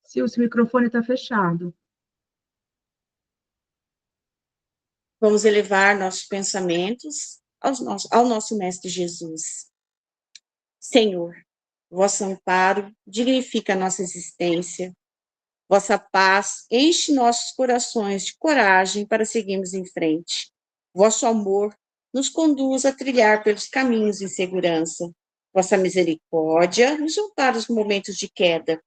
Se o seu microfone está fechado. Vamos elevar nossos pensamentos ao nosso Mestre Jesus. Senhor, vosso amparo dignifica a nossa existência. Vossa paz enche nossos corações de coragem para seguirmos em frente. Vosso amor nos conduz a trilhar pelos caminhos em segurança. Vossa misericórdia nos ampara os momentos de queda.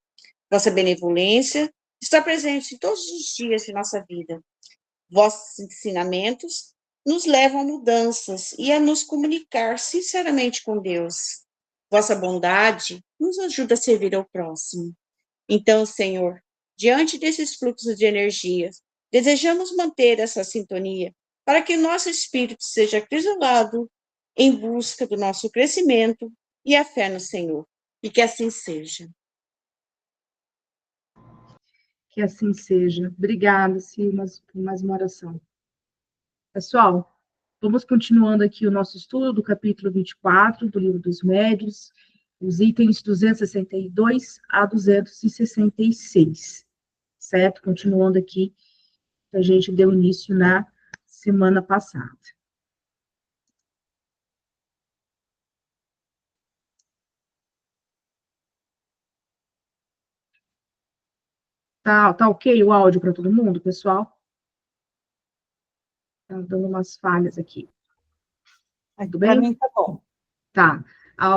Vossa benevolência está presente em todos os dias de nossa vida. Vossos ensinamentos nos levam a mudanças e a nos comunicar sinceramente com Deus. Vossa bondade nos ajuda a servir ao próximo. Então, Senhor, diante desses fluxos de energia, desejamos manter essa sintonia para que o nosso espírito seja acrisolado em busca do nosso crescimento e a fé no Senhor. E que assim seja. Que assim seja. Obrigada, Silma, por mais uma oração. Pessoal, vamos continuando aqui o nosso estudo do capítulo 24 do Livro dos Médiuns, os itens 262 a 266, certo? Continuando aqui, a gente deu início na semana passada. Tá ok o áudio para todo mundo, pessoal? Tá dando umas falhas aqui. Tudo bem? Para mim tá bom. Tá.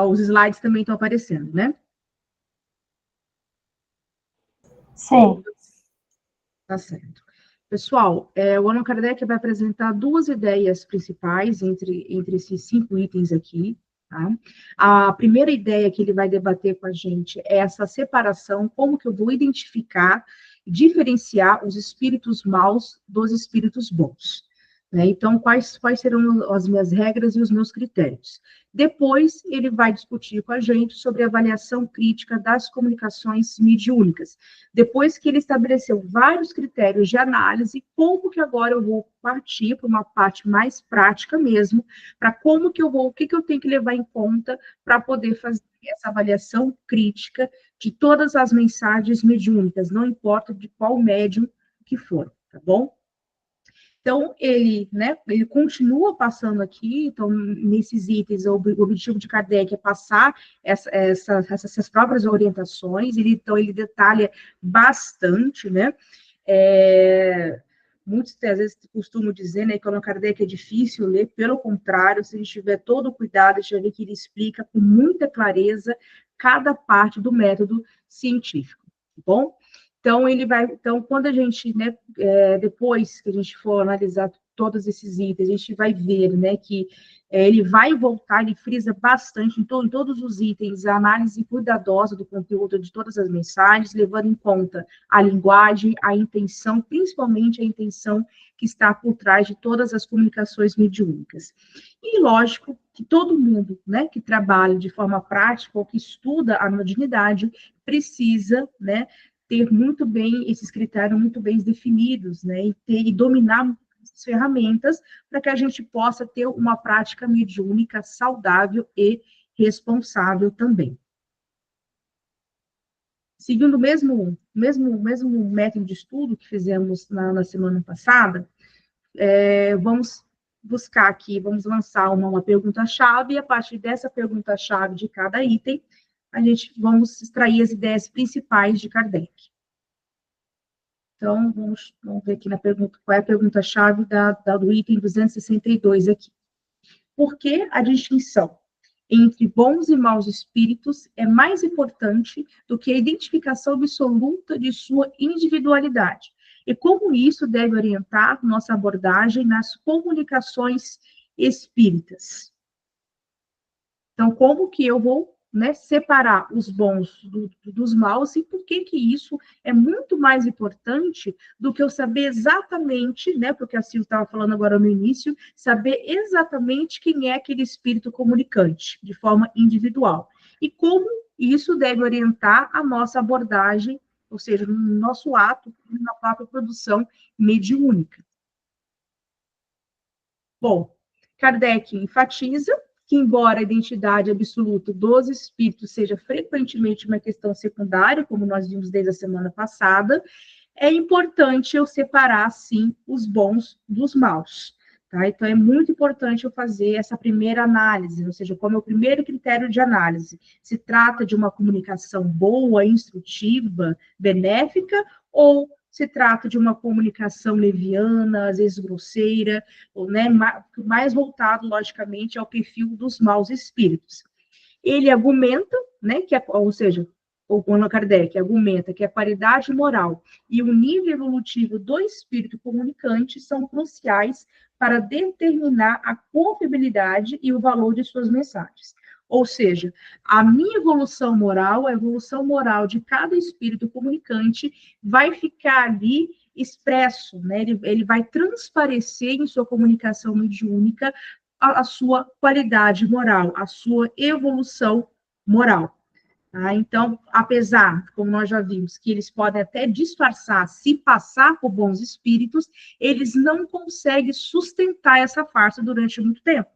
Os slides também estão aparecendo, né? Sim. Tá certo. Pessoal, o Allan Kardec vai apresentar duas ideias principais entre esses 5 itens aqui. Tá? A primeira ideia que ele vai debater com a gente é essa separação, como que eu vou identificar e diferenciar os espíritos maus dos espíritos bons. Né? Então, quais serão as minhas regras e os meus critérios? Depois, ele vai discutir com a gente sobre a avaliação crítica das comunicações mediúnicas. Depois que ele estabeleceu vários critérios de análise, como que agora eu vou partir para uma parte mais prática mesmo, para como que eu vou, o que que eu tenho que levar em conta para poder fazer essa avaliação crítica de todas as mensagens mediúnicas, não importa de qual médium que for, tá bom? Então, ele continua passando aqui, então, nesses itens, o objetivo de Kardec é passar essas próprias orientações, então, ele detalha bastante, né? Muitos, às vezes, costumam dizer, né, que o Allan Kardec é difícil ler, pelo contrário, se a gente tiver todo o cuidado, a gente vai ver que ele explica com muita clareza cada parte do método científico, tá bom? Então, quando a gente, né, depois que a gente for analisar todos esses itens, a gente vai ver, né, que ele vai voltar, ele frisa bastante em todos os itens, a análise cuidadosa do conteúdo de todas as mensagens, levando em conta a linguagem, a intenção, principalmente a intenção que está por trás de todas as comunicações mediúnicas. E, lógico, que todo mundo, né, que trabalha de forma prática ou que estuda a mediunidade precisa, né, ter muito bem esses critérios muito bem definidos, né, e dominar as ferramentas para que a gente possa ter uma prática mediúnica saudável e responsável também. Seguindo o mesmo método de estudo que fizemos na semana passada, vamos buscar aqui, vamos lançar uma pergunta-chave, e a partir dessa pergunta-chave de cada item, vamos extrair as ideias principais de Kardec. Então, vamos ver aqui na pergunta, qual é a pergunta-chave do item 262 aqui. Por que a distinção entre bons e maus espíritos é mais importante do que a identificação absoluta de sua individualidade? E como isso deve orientar nossa abordagem nas comunicações espíritas? Então, como que eu vou, né, separar os bons dos maus, e por que isso é muito mais importante do que eu saber exatamente, né, porque a Silvia estava falando agora no início, saber exatamente quem é aquele espírito comunicante, de forma individual. E como isso deve orientar a nossa abordagem, ou seja, no nosso ato, na própria produção mediúnica. Bom, Kardec enfatiza que, embora a identidade absoluta dos espíritos seja frequentemente uma questão secundária, como nós vimos desde a semana passada, é importante eu separar, sim, os bons dos maus. Tá? Então, é muito importante eu fazer essa primeira análise, ou seja, como é o primeiro critério de análise. Se trata de uma comunicação boa, instrutiva, benéfica, ou se trata de uma comunicação leviana, às vezes grosseira, ou, né, mais voltado, logicamente, ao perfil dos maus espíritos. Ele argumenta, né, ou seja, o Allan Kardec argumenta que a qualidade moral e o nível evolutivo do espírito comunicante são cruciais para determinar a confiabilidade e o valor de suas mensagens. Ou seja, a minha evolução moral, a evolução moral de cada espírito comunicante vai ficar ali expresso, né? Ele vai transparecer em sua comunicação mediúnica a sua qualidade moral, a sua evolução moral. Tá? Então, apesar, como nós já vimos, que eles podem até disfarçar, se passar por bons espíritos, eles não conseguem sustentar essa farsa durante muito tempo.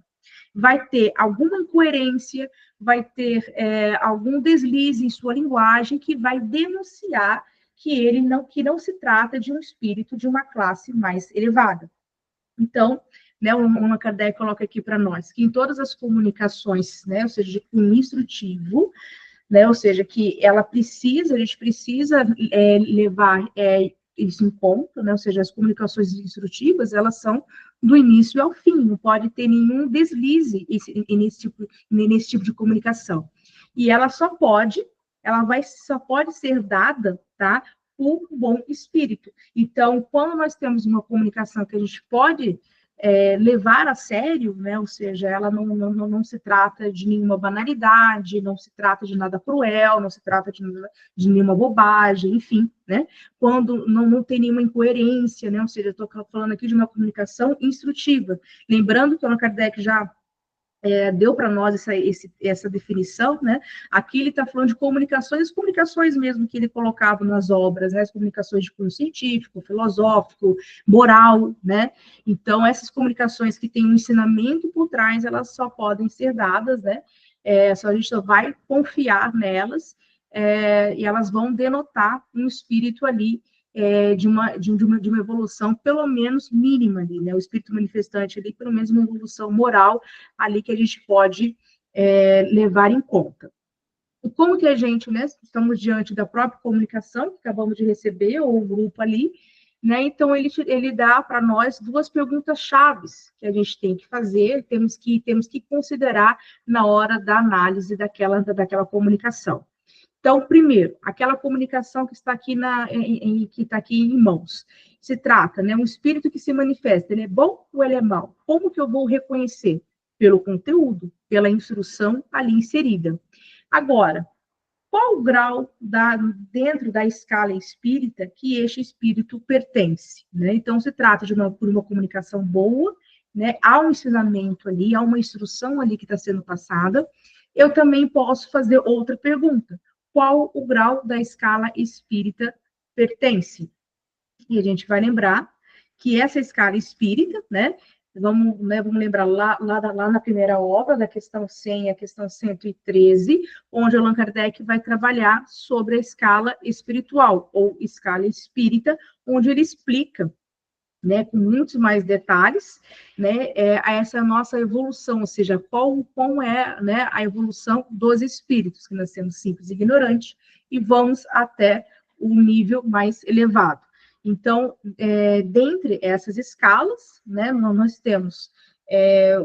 Vai ter alguma incoerência, vai ter algum deslize em sua linguagem que vai denunciar que não se trata de um espírito de uma classe mais elevada. Então, né, o Allan Kardec coloca aqui para nós que em todas as comunicações, né, ou seja, de cunho instrutivo, né, ou seja, que a gente precisa levar isso em conta, né, ou seja, as comunicações instrutivas, elas são do início ao fim, não pode ter nenhum deslize nesse tipo de comunicação. E ela só pode ser dada, tá, por um bom espírito. Então, quando nós temos uma comunicação que a gente pode levar a sério, né? Ou seja, ela não se trata de nenhuma banalidade, não se trata de nada cruel, não se trata de nenhuma bobagem, enfim, né? Quando não tem nenhuma incoerência, né? Ou seja, eu estou falando aqui de uma comunicação instrutiva. Lembrando que o Allan Kardec já deu para nós essa definição, né? Aqui ele está falando de comunicações, as comunicações mesmo que ele colocava nas obras, né? As comunicações de cunho científico, filosófico, moral, né? Então, essas comunicações que têm um ensinamento por trás, elas só podem ser dadas, né? A gente só vai confiar nelas, e elas vão denotar um espírito ali de uma evolução, pelo menos mínima ali, né? O espírito manifestante ali, pelo menos uma evolução moral ali que a gente pode levar em conta. E como que a gente, né, estamos diante da própria comunicação, que acabamos de receber, ou o grupo ali, né? Então, ele dá para nós duas perguntas chaves que a gente tem que fazer, temos que considerar na hora da análise daquela comunicação. Então, primeiro, aquela comunicação que está aqui em mãos. Se trata, né, um espírito que se manifesta, ele é bom ou ele é mau? Como que eu vou reconhecer? Pelo conteúdo, pela instrução ali inserida. Agora, qual o grau dentro da escala espírita que este espírito pertence? Né? Então, se trata por uma comunicação boa, né? Há um ensinamento ali, há uma instrução ali que está sendo passada. Eu também posso fazer outra pergunta. Qual o grau da escala espírita pertence? E a gente vai lembrar que essa escala espírita, né? Vamos lembrar lá na primeira obra, da questão 100 e a questão 113, onde Allan Kardec vai trabalhar sobre a escala espiritual, ou escala espírita, onde ele explica, né, com muitos mais detalhes, né, essa nossa evolução, ou seja, qual é, né, a evolução dos espíritos, que nós temos simples e ignorante, e vamos até o nível mais elevado. Então, dentre essas escalas, né, nós temos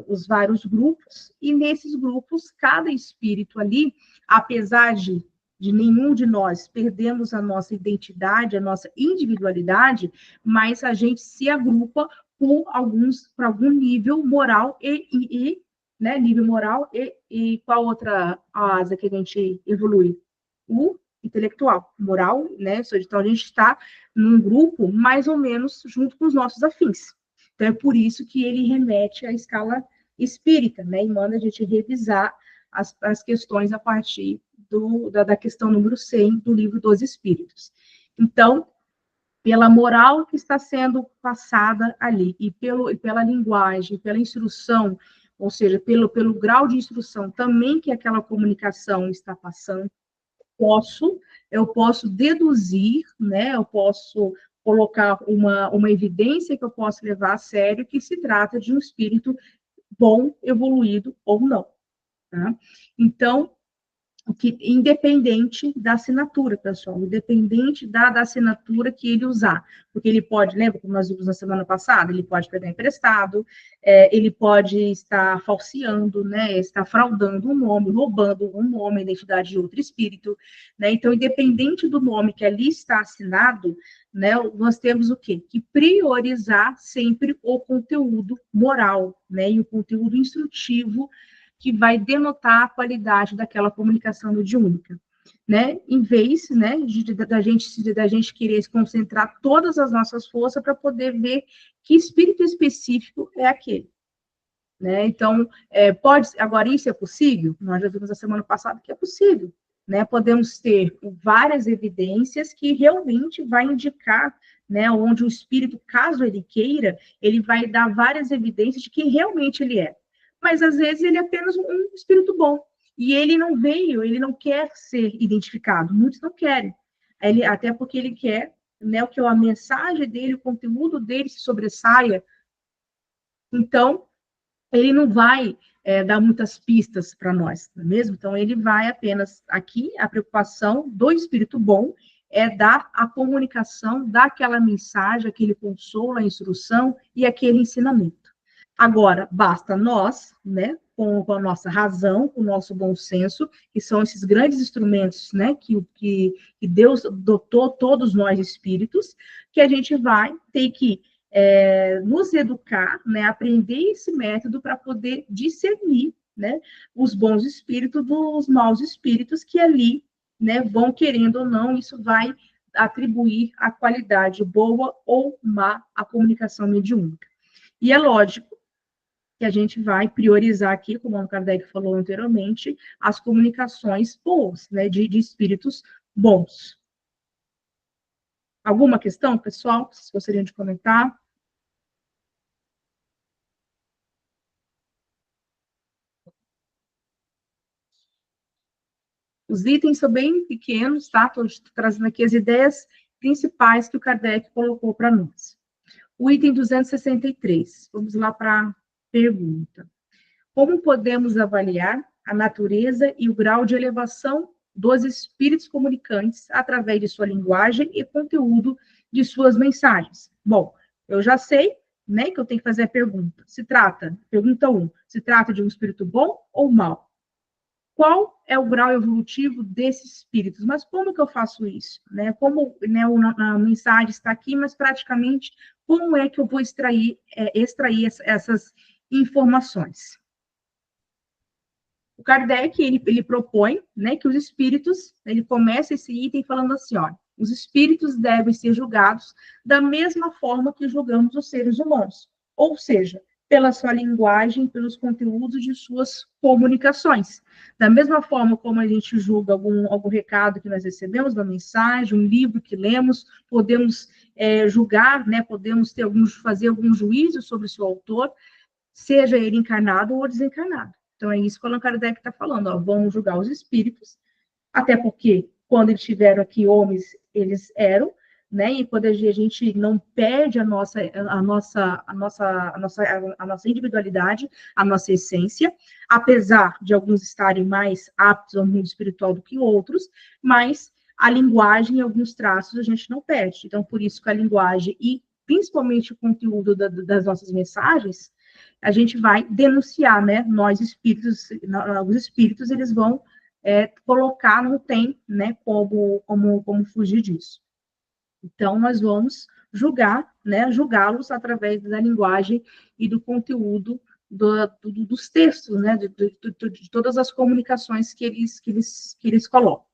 os vários grupos, e nesses grupos, cada espírito ali, apesar de nenhum de nós perdermos a nossa identidade, a nossa individualidade, mas a gente se agrupa por algum nível moral né, nível moral e qual outra asa que a gente evolui? O intelectual, moral, né? Então a gente está num grupo mais ou menos junto com os nossos afins. Então é por isso que ele remete à escala espírita, né? E manda a gente revisar as questões a partir da questão número 100 do livro dos Espíritos. Então, pela moral que está sendo passada ali, e pela linguagem, pela instrução ou seja, pelo grau de instrução também que aquela comunicação está passando, eu posso deduzir, né, eu posso colocar uma evidência que eu posso levar a sério que se trata de um espírito bom, evoluído ou não. Tá? Então, independente da assinatura, pessoal, independente da assinatura que ele usar, porque ele pode, lembra como nós vimos na semana passada, ele pode pegar emprestado, ele pode estar falseando, né, estar fraudando um nome, roubando um nome, a identidade de outro espírito, né, então, independente do nome que ali está assinado, né, nós temos o quê? Que priorizar sempre o conteúdo moral, né, e o conteúdo instrutivo que vai denotar a qualidade daquela comunicação mediúnica, né? Em vez, né, da gente querer se concentrar todas as nossas forças para poder ver que espírito específico é aquele, né? Então, agora isso é possível? Nós já vimos na semana passada que é possível, né? Podemos ter várias evidências que realmente vai indicar, né, onde o espírito, caso ele queira, ele vai dar várias evidências de que realmente ele é. Mas às vezes ele é apenas um espírito bom. E ele não veio, ele não quer ser identificado. Muitos não querem. Até porque ele quer, né, que a mensagem dele, o conteúdo dele se sobressaia. Então, ele não vai dar muitas pistas para nós, não é mesmo? Então, ele vai apenas aqui, a preocupação do espírito bom é dar a comunicação daquela mensagem, aquele consolo, a instrução e aquele ensinamento. Agora, basta nós, né, com a nossa razão, com o nosso bom senso, que são esses grandes instrumentos, né, que Deus dotou todos nós espíritos, que a gente vai ter que nos educar, né, aprender esse método para poder discernir, né, os bons espíritos dos maus espíritos que ali, né, vão querendo ou não, isso vai atribuir a qualidade boa ou má à comunicação mediúnica. E é lógico que a gente vai priorizar aqui, como o Kardec falou anteriormente, as comunicações boas, né, de espíritos bons. Alguma questão, pessoal, que vocês gostariam de comentar? Os itens são bem pequenos, tá? Estou trazendo aqui as ideias principais que o Kardec colocou para nós. O item 263, vamos lá para a pergunta. Como podemos avaliar a natureza e o grau de elevação dos espíritos comunicantes através de sua linguagem e conteúdo de suas mensagens? Bom, eu já sei, né, que eu tenho que fazer a pergunta. Pergunta 1, se trata de um espírito bom ou mau? Qual é o grau evolutivo desses espíritos? Mas como que eu faço isso? Né? Como, né, a mensagem está aqui, mas praticamente como é que eu vou extrair essas informações? O Kardec, ele propõe, né, que os espíritos, ele começa esse item falando assim, ó, os espíritos devem ser julgados da mesma forma que julgamos os seres humanos, ou seja, pela sua linguagem, pelos conteúdos de suas comunicações. Da mesma forma como a gente julga algum recado que nós recebemos, uma mensagem, um livro que lemos, podemos julgar, né, podemos fazer algum juízo sobre o seu autor, seja ele encarnado ou desencarnado. Então, é isso que o Allan Kardec está falando, ó, vamos julgar os espíritos, até porque, quando eles estiveram aqui, homens, eles eram, né, e quando a gente não perde a nossa individualidade, a nossa essência, apesar de alguns estarem mais aptos ao mundo espiritual do que outros, mas a linguagem e alguns traços a gente não perde. Então, por isso que a linguagem e, principalmente, o conteúdo das nossas mensagens, a gente vai denunciar, né? Nós, espíritos, os espíritos, eles vão colocar, não tem, né, como fugir disso. Então, nós vamos julgar, né, julgá-los através da linguagem e do conteúdo dos textos, né, de todas as comunicações que eles colocam.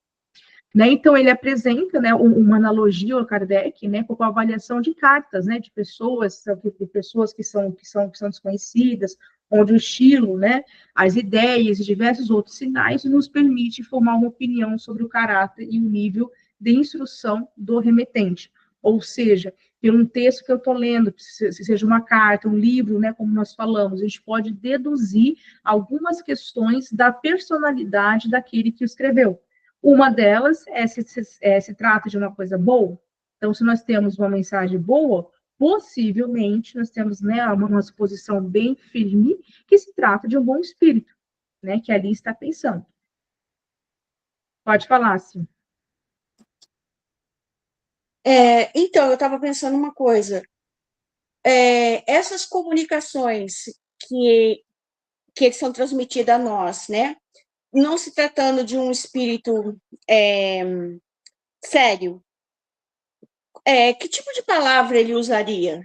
Né, então, ele apresenta, né, uma analogia ao Kardec, né, com a avaliação de cartas, né, de pessoas que são desconhecidas, onde o estilo, né, as ideias e diversos outros sinais nos permite formar uma opinião sobre o caráter e o nível de instrução do remetente. Ou seja, por um texto que eu estou lendo, se seja uma carta, um livro, né, como nós falamos, a gente pode deduzir algumas questões da personalidade daquele que o escreveu. Uma delas se trata de uma coisa boa. Então, se nós temos uma mensagem boa, possivelmente nós temos, né, uma suposição bem firme que se trata de um bom espírito, né, que ali está pensando. Pode falar, sim. Então, eu estava pensando uma coisa. Essas comunicações que são transmitidas a nós, né? Não se tratando de um espírito sério, que tipo de palavra ele usaria?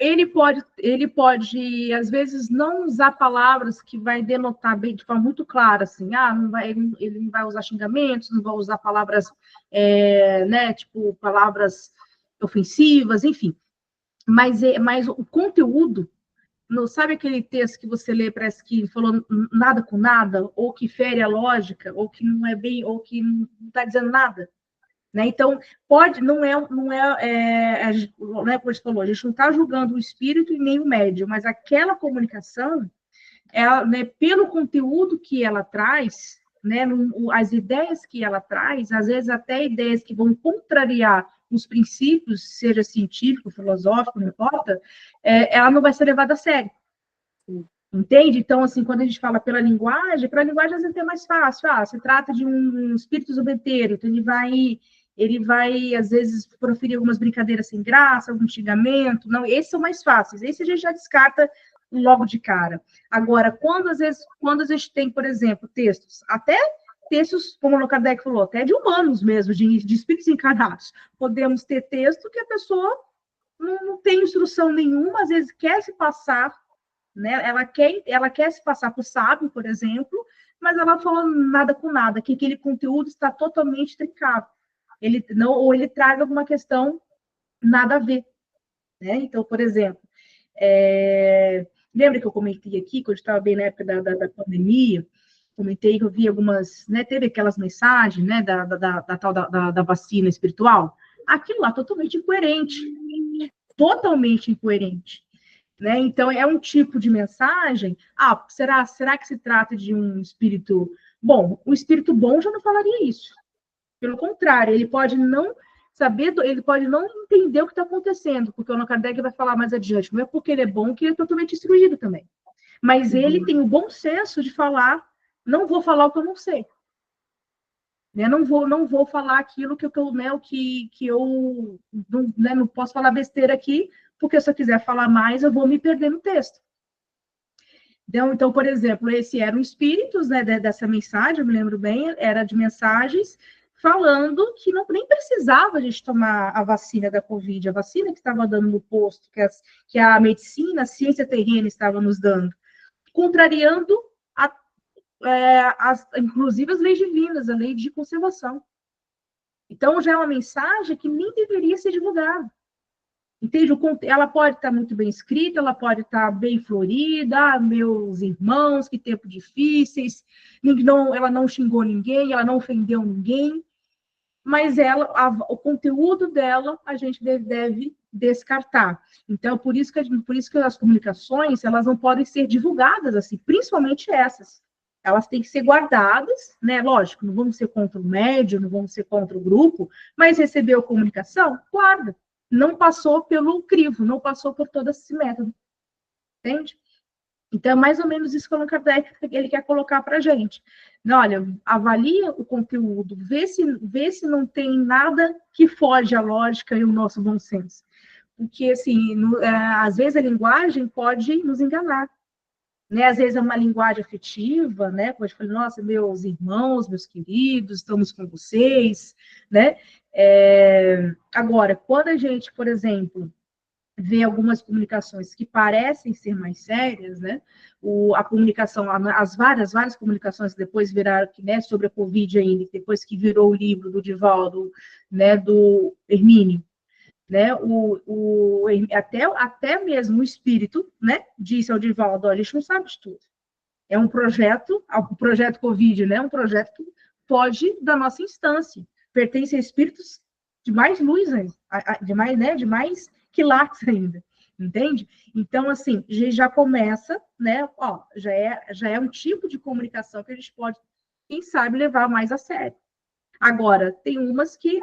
Ele pode, às vezes, não usar palavras que vai denotar bem, de forma muito clara, assim, ele não vai usar xingamentos, não vai usar palavras, né, tipo, palavras ofensivas, enfim. Mas o conteúdo, não, sabe aquele texto que você lê, parece que falou nada com nada, ou que fere a lógica, ou que não é bem, ou que não está dizendo nada? Né? Então, né, como você falou, a gente não está julgando o espírito e nem o médium, mas aquela comunicação, né, pelo conteúdo que ela traz, né, as ideias que ela traz, às vezes até ideias que vão contrariar os princípios, seja científico, filosófico, não importa, ela não vai ser levada a sério. Entende? Então, assim, quando a gente fala pela linguagem às vezes é mais fácil. Se trata de um espírito zombeteiro, então ele vai, às vezes, proferir algumas brincadeiras sem graça, algum xingamento. Não, esses são mais fáceis. Esse a gente já descarta logo de cara. Agora, quando a gente tem, por exemplo, até textos, como o Kardec falou, até de humanos mesmo, de espíritos encarnados, podemos ter texto que a pessoa não tem instrução nenhuma, às vezes quer se passar, né? Ela quer se passar por sábio, por exemplo, mas ela fala nada com nada, que aquele conteúdo está totalmente trincado. Ou ele traz alguma questão nada a ver. Né? Então, por exemplo, lembra que eu comentei aqui, quando estava bem na época da pandemia, comentei que eu vi algumas, né, teve aquelas mensagens, né, da tal da vacina espiritual, aquilo lá totalmente incoerente, né? Então, é um tipo de mensagem. Será que se trata de um espírito bom? O espírito bom já não falaria isso. Pelo contrário, ele pode não saber, ele pode não entender o que está acontecendo, porque o Allan Kardec vai falar mais adiante. Não é porque ele é bom que ele é totalmente instruído também. Mas ele tem o bom senso de falar, não vou falar o que eu não sei. Né? Não vou falar aquilo que eu, né, que eu não, né, não posso falar besteira aqui, porque se eu quiser falar mais, eu vou me perder no texto. Então, por exemplo, esse eram espíritos, né, dessa mensagem, eu me lembro bem, era de mensagens falando que nem precisava a gente tomar a vacina da Covid, a vacina que estava dando no posto, que a medicina, a ciência terrena estava nos dando, contrariando inclusive as leis divinas, a lei de conservação. Então, já é uma mensagem que nem deveria ser divulgada. Entende? Ela pode estar muito bem escrita, ela pode estar bem florida, meus irmãos, que tempo difíceis, ela não xingou ninguém, ela não ofendeu ninguém, mas o conteúdo dela a gente deve descartar. Então, por isso que as comunicações, elas não podem ser divulgadas assim, principalmente essas. Elas têm que ser guardadas, né? Lógico, não vamos ser contra o médium, não vamos ser contra o grupo, mas recebeu comunicação, guarda. Não passou pelo crivo, não passou por todo esse método. Entende? Então, é mais ou menos isso que o Allan Kardec ele quer colocar para a gente. Olha, avalia o conteúdo, vê se não tem nada que foge à lógica e ao nosso bom senso. Porque, assim, às vezes a linguagem pode nos enganar. Né? Às vezes é uma linguagem afetiva, né? Pode falar, nossa, meus irmãos, meus queridos, estamos com vocês, né? Agora, quando a gente, por exemplo, vê algumas comunicações que parecem ser mais sérias, né? A comunicação, as várias comunicações que depois viraram, né, sobre a Covid ainda, depois que virou o livro do Divaldo, né, do Hermínio, né, até mesmo o espírito, né, disse ao Divaldo, a gente não sabe de tudo. É um projeto, o projeto Covid, né, um projeto que foge da nossa instância, pertence a espíritos de mais luz ainda, de mais, né, de mais quilates ainda, entende? Então, assim, já começa, né, ó, já é um tipo de comunicação que a gente pode, quem sabe, levar mais a sério. Agora, tem umas que,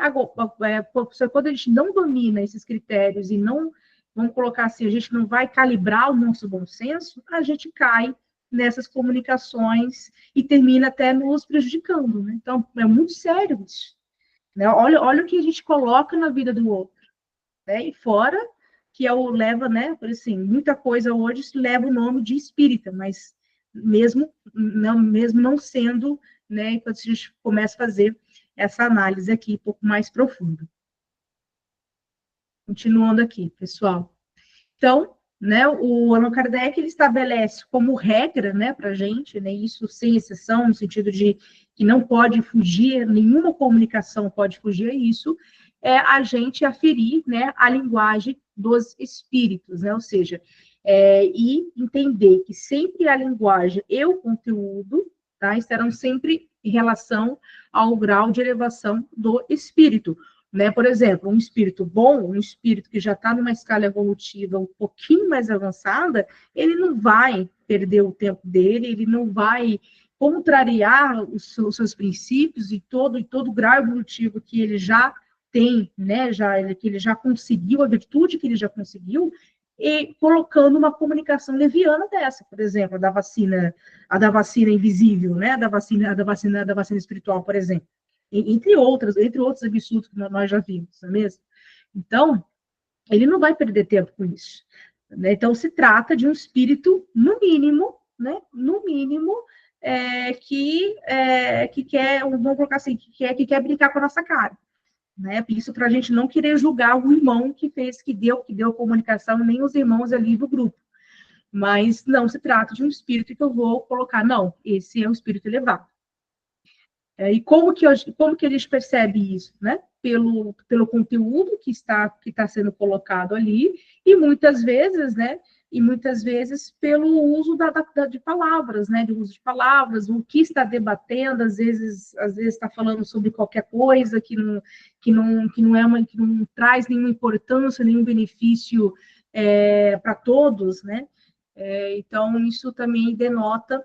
quando a gente não domina esses critérios e não, vamos colocar assim, a gente não vai calibrar o nosso bom senso, a gente cai nessas comunicações e termina até nos prejudicando, né? Então, é muito sério isso, né? Olha o que a gente coloca na vida do outro, né? E fora que é o leva, né? Por assim, muita coisa hoje leva o nome de espírita, mas mesmo não sendo, né? Quando a gente começa a fazer essa análise aqui um pouco mais profunda. Continuando aqui, pessoal. Então, né, o Allan Kardec ele estabelece como regra, né, para a gente, né, isso sem exceção, no sentido de que não pode fugir, nenhuma comunicação pode fugir a isso, é a gente aferir, né, a linguagem dos espíritos, né, ou seja, e entender que sempre a linguagem e o conteúdo, tá, estarão sempre em relação ao grau de elevação do espírito. Né? Por exemplo, um espírito bom, um espírito que já está numa escala evolutiva um pouquinho mais avançada, ele não vai perder o tempo dele, ele não vai contrariar os seus princípios e todo o grau evolutivo que ele já tem, né? Que ele já conseguiu, a virtude que ele já conseguiu, e colocando uma comunicação leviana dessa, por exemplo, a da vacina invisível, né? Da vacina espiritual, por exemplo. Entre outros absurdos que nós já vimos, não é mesmo? Então, ele não vai perder tempo com isso. Né? Então, se trata de um espírito, no mínimo, né? No mínimo, que quer, vamos colocar assim, que quer brincar com a nossa cara. Né? Isso para a gente não querer julgar o irmão que deu comunicação, nem os irmãos ali do grupo. Mas não se trata de um espírito que eu vou colocar, não, esse é um espírito elevado. E como que eles percebem isso? Né? Pelo conteúdo que está sendo colocado ali, e muitas vezes, né? E muitas vezes pelo uso de palavras, né? De uso de palavras, o que está debatendo, às vezes está falando sobre qualquer coisa que não traz nenhuma importância, nenhum benefício para todos, né? Então, isso também denota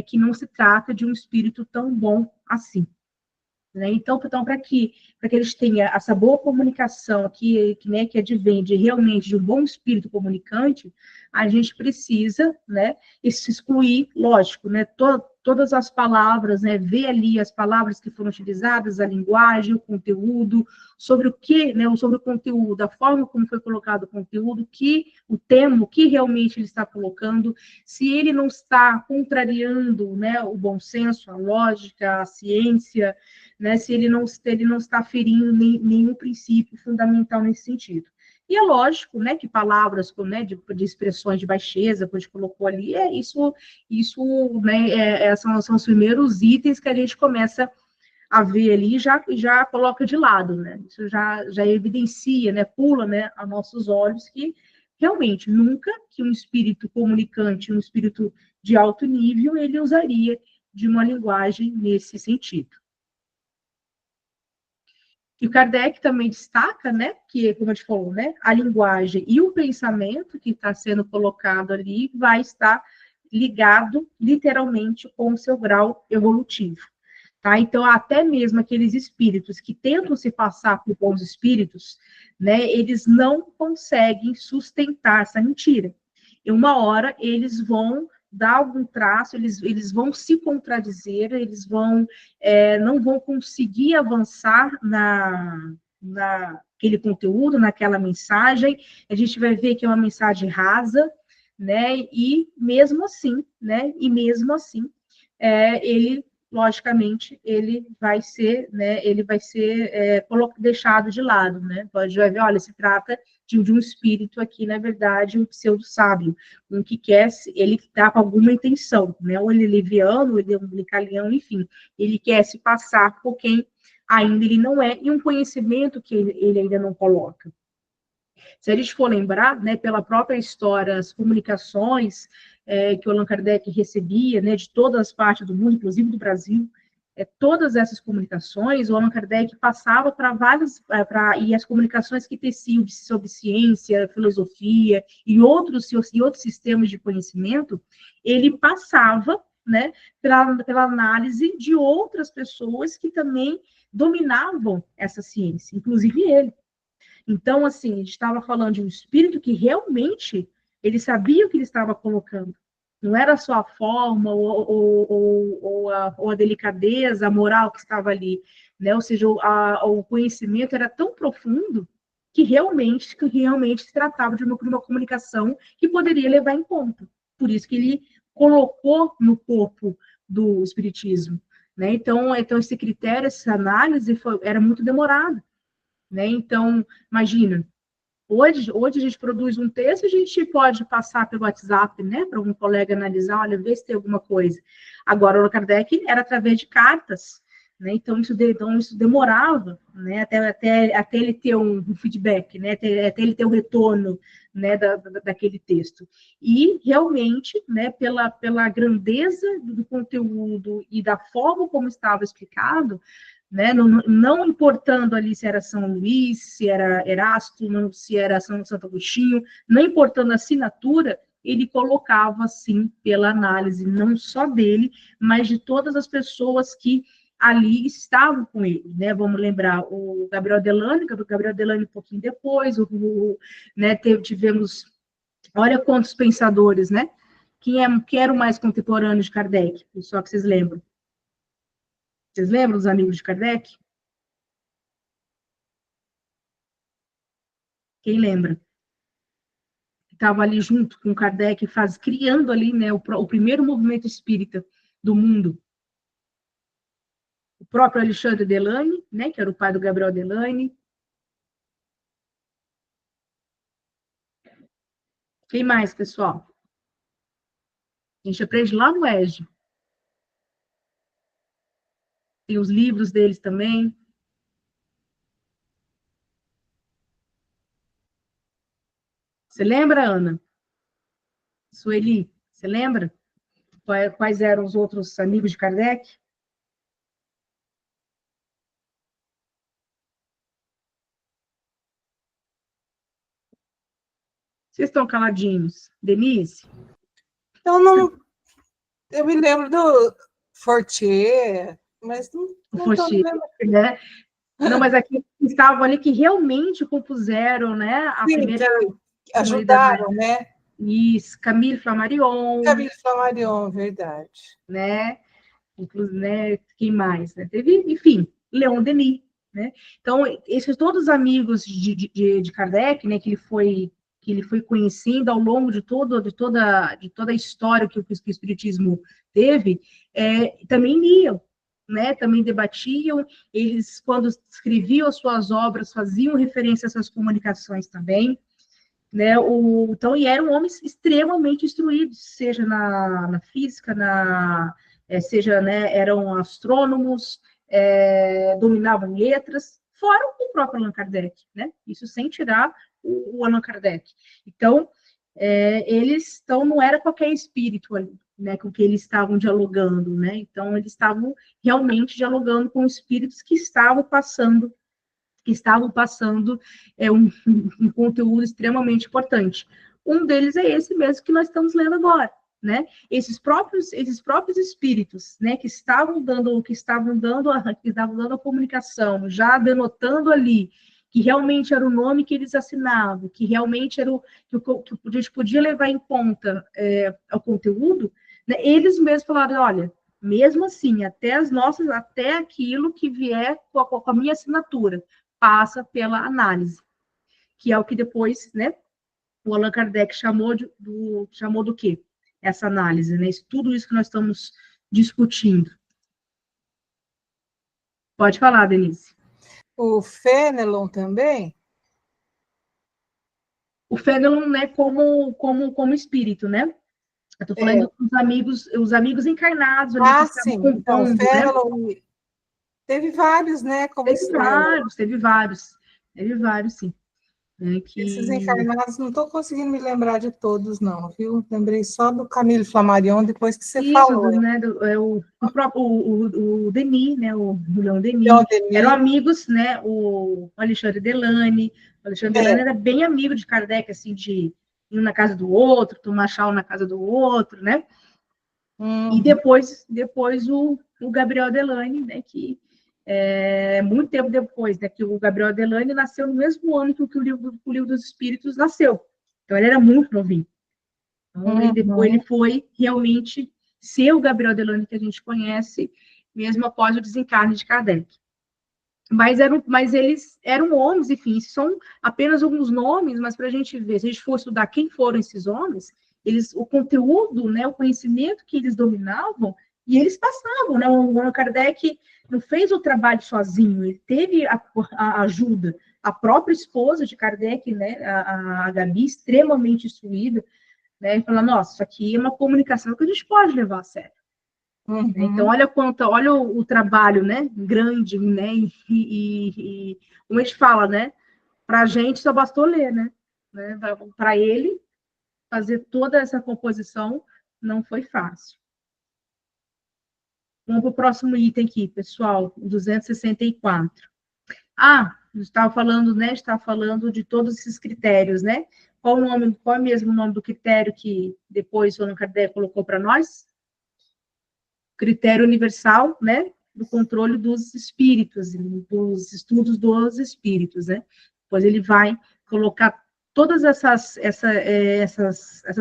que não se trata de um espírito tão bom assim. Né? Então, para que eles tenham essa boa comunicação que advém realmente de um bom espírito comunicante, a gente precisa, né, excluir, lógico, né, todas as palavras, né, ver ali as palavras que foram utilizadas, a linguagem, o conteúdo, sobre o que, né, sobre o conteúdo, a forma como foi colocado o conteúdo, o tema, o que realmente ele está colocando, se ele não está contrariando, né, o bom senso, a lógica, a ciência, né, se ele não está ferindo nenhum princípio fundamental nesse sentido. E é lógico, né, que palavras né, de expressões de baixeza, que a gente colocou ali, isso né, são os primeiros itens que a gente começa a ver ali e já coloca de lado, né? Isso já evidencia, né, pula, né, a nossos olhos que realmente nunca que um espírito comunicante, um espírito de alto nível, ele usaria de uma linguagem nesse sentido. E o Kardec também destaca, né, que, como a gente falou, né, a linguagem e o pensamento que está sendo colocado ali vai estar ligado, literalmente, com o seu grau evolutivo. Tá? Então, até mesmo aqueles espíritos que tentam se passar por bons espíritos, né, eles não conseguem sustentar essa mentira. E uma hora eles vão dar algum traço, eles vão se contradizer, eles não vão conseguir avançar naquele conteúdo, naquela mensagem. A gente vai ver que é uma mensagem rasa, né? E mesmo assim, ele logicamente ele vai ser, né? Deixado de lado, né? Pode ver, olha, se trata de um espírito aqui, na verdade, um pseudo-sábio, um que quer, ele está com alguma intenção, né? Ou ele é leviano, ou ele é um brincalhão, enfim, ele quer se passar por quem ainda ele não é, e um conhecimento que ele ainda não coloca. Se a gente for lembrar, né, pela própria história, as comunicações que o Allan Kardec recebia, né, de todas as partes do mundo, inclusive do Brasil, todas essas comunicações, o Allan Kardec passava para várias, e as comunicações que teciam sobre ciência, filosofia e outros sistemas de conhecimento, ele passava, né, pela análise de outras pessoas que também dominavam essa ciência, inclusive ele. Então, assim, a gente estava falando de um espírito que realmente ele sabia o que ele estava colocando. Não era só a forma ou a delicadeza, a moral que estava ali, né? Ou seja, o conhecimento era tão profundo que realmente se tratava de uma comunicação que poderia levar em conta. Por isso que ele colocou no corpo do espiritismo, né? Então esse critério, essa análise era muito demorada, né? Então, imagina, hoje a gente produz um texto, a gente pode passar pelo WhatsApp, né, para algum colega analisar, olha, ver se tem alguma coisa. Agora, o Allan Kardec era através de cartas, né, então isso demorava, né, até ele ter um feedback, né, até ele ter um retorno, né, daquele texto. E, realmente, né, pela grandeza do conteúdo e da forma como estava explicado, né? Não importando ali se era São Luís, se era Erasto, se era Santo Agostinho, não importando a assinatura, ele colocava, assim, pela análise, não só dele, mas de todas as pessoas que ali estavam com ele, né? Vamos lembrar o Gabriel Delany um pouquinho depois, né, tivemos, olha quantos pensadores, né? Quem era o mais contemporâneo de Kardec? Só que vocês lembram. Vocês lembram dos amigos de Kardec? Quem lembra? Estava ali junto com Kardec, criando ali, né, o primeiro movimento espírita do mundo. O próprio Alexandre Delany, né, que era o pai do Gabriel Delany. Quem mais, pessoal? A gente aprende lá no EJA. Tem os livros deles também. Você lembra, Ana? Sueli, você lembra? Quais eram os outros amigos de Kardec? Vocês estão caladinhos. Denise? Eu me lembro do Fortier, mas não estou lembrando. Né? Não, mas aqui estavam ali que realmente compuseram, né? A Sim, primeira que ajudaram, né? Isso, Camille Flammarion. Camille Flammarion, verdade. Né? Inclusive, né? Quem mais? Né? Teve, enfim, Leon Denis, né? Então, esses todos os amigos de Kardec, né? Que ele foi conhecendo ao longo de toda a história que o Espiritismo teve, também liam, né? Também debatiam. Eles, quando escreviam as suas obras, faziam referência a essas comunicações também. Né, então, e eram homens extremamente instruídos, seja na física, seja, né, eram astrônomos, dominavam letras, fora o próprio Allan Kardec, né? Isso sem tirar o Allan Kardec. Então, não era qualquer espírito ali, né, com que eles estavam dialogando, né? Então, eles estavam realmente dialogando com espíritos que estavam passando um conteúdo extremamente importante. Um deles é esse mesmo que nós estamos lendo agora, né? Esses próprios espíritos, né, que estavam dando a comunicação, já denotando ali que realmente era o nome que eles assinavam, que realmente era que a gente podia levar em conta o conteúdo, né? Eles mesmos falaram, olha, mesmo assim, até aquilo que vier com a minha assinatura, passa pela análise, que é o que depois, né, o Allan Kardec chamou do quê? Essa análise, né? Tudo isso que nós estamos discutindo. Pode falar, Denise. O Fenelon também? O Fenelon, né, como espírito, né? Eu estou falando dos os amigos encarnados ali que estavam sim. Então, compondo, Fenelon, né? Teve vários, né? Teve vários, sim. né, Esses encarnados, não estou conseguindo me lembrar de todos, não, viu? Lembrei só do Camilo Flammarion, depois que você Isso, falou. né, o próprio o Denis, né, o Leon Denis, Leon Denis. eram amigos, né, o Alexandre Delany era bem amigo de Kardec, assim, de ir na casa do outro, tomar chá na casa do outro, né, e depois o Gabriel Delany, né, que muito tempo depois, né, que o Gabriel Delany nasceu no mesmo ano que o Livro dos Espíritos nasceu, então ele era muito novinho. Então, ele foi realmente ser o Gabriel Delany que a gente conhece, mesmo após o desencarne de Kardec. Mas eles eram homens, enfim, são apenas alguns nomes, mas para a gente ver, se a gente for estudar quem foram esses homens, o conteúdo, né, o conhecimento que eles dominavam, e eles passavam, né? O Allan Kardec não fez o trabalho sozinho, ele teve a ajuda. A própria esposa de Kardec, né, a Gabi, extremamente instruída, né, e falar, nossa, isso aqui é uma comunicação que a gente pode levar a sério. Então, olha o trabalho, né, grande, né, e como a gente fala, né, para a gente só bastou ler, né, para ele fazer toda essa composição não foi fácil. Vamos para o próximo item aqui, pessoal, 264. Estava falando, né, estava falando de todos esses critérios, né, qual é mesmo o nome do critério que depois o Allan Kardec colocou para nós? Critério universal, né, do controle dos espíritos, dos estudos dos espíritos, né? Pois ele vai colocar todas essas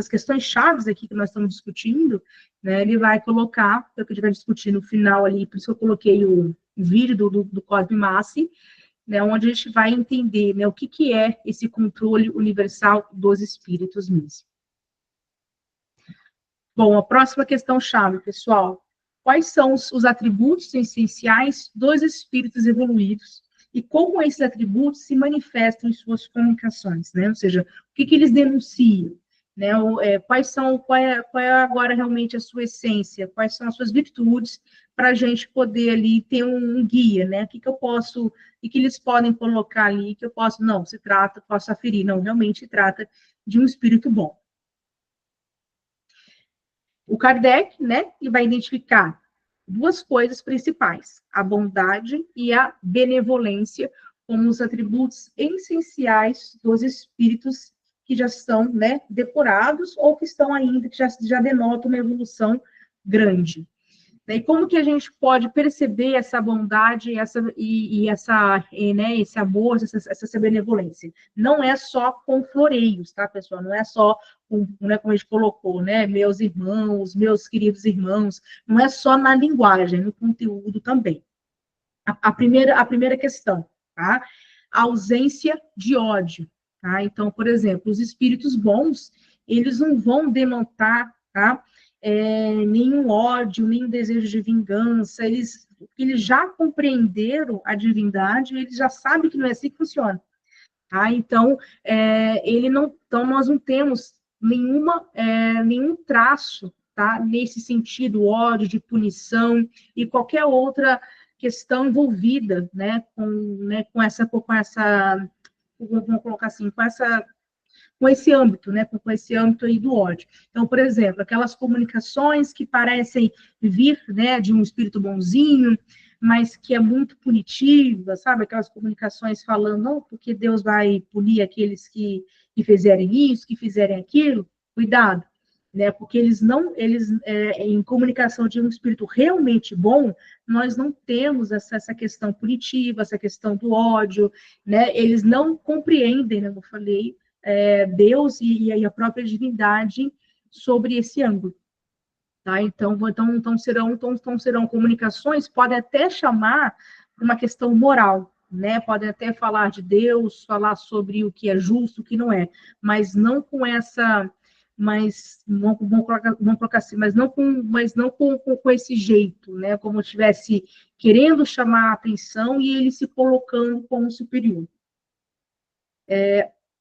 questões chaves aqui que nós estamos discutindo, né? Ele vai colocar, é o que a gente vai discutir no final ali, por isso que eu coloquei o vídeo do Cosme Massi, né, onde a gente vai entender, né, o que é esse controle universal dos espíritos mesmo. Bom, a próxima questão-chave, pessoal. Quais são os atributos essenciais dos espíritos evoluídos e como esses atributos se manifestam em suas comunicações, né? Ou seja, o que eles denunciam, né? Qual é agora realmente a sua essência, quais são as suas virtudes, para a gente poder ali ter um guia, né? O que eu posso, o que eles podem colocar ali, que eu posso, não, posso aferir, não, realmente se trata de um espírito bom. O Kardec, né, ele vai identificar duas coisas principais, a bondade e a benevolência, como os atributos essenciais dos espíritos que já estão, né, depurados ou que estão ainda, que já denotam uma evolução grande. E como que a gente pode perceber essa bondade esse amor, essa benevolência? Não é só com floreios, tá, pessoal? Não é só, né, como a gente colocou, né, meus irmãos, meus queridos irmãos, não é só na linguagem, no conteúdo também. A primeira questão, tá? A ausência de ódio, tá? Então, por exemplo, os espíritos bons, eles não vão denotar, tá? Nenhum ódio, nenhum desejo de vingança, eles já compreenderam a divindade, eles já sabem que não é assim que funciona. Tá? Então, então, nós não temos nenhum traço, tá? Nesse sentido, ódio, de punição e qualquer outra questão envolvida, né, vamos colocar assim, com esse âmbito, né, com esse âmbito aí do ódio. Então, por exemplo, aquelas comunicações que parecem vir, né, de um espírito bonzinho, mas que é muito punitiva, sabe? Aquelas comunicações falando, não, porque Deus vai punir aqueles que fizerem isso, que fizerem aquilo, cuidado, né? Porque em comunicação de um espírito realmente bom, nós não temos essa questão punitiva, essa questão do ódio, né? Eles não compreendem, né, como eu falei, Deus e a própria divindade sobre esse ângulo. Tá? Então serão comunicações, podem até chamar uma questão moral, né? Podem até falar de Deus, falar sobre o que é justo, o que não é, mas não com essa, vamos colocar assim, mas não com esse jeito, né? Como se estivesse querendo chamar a atenção e ele se colocando como superior.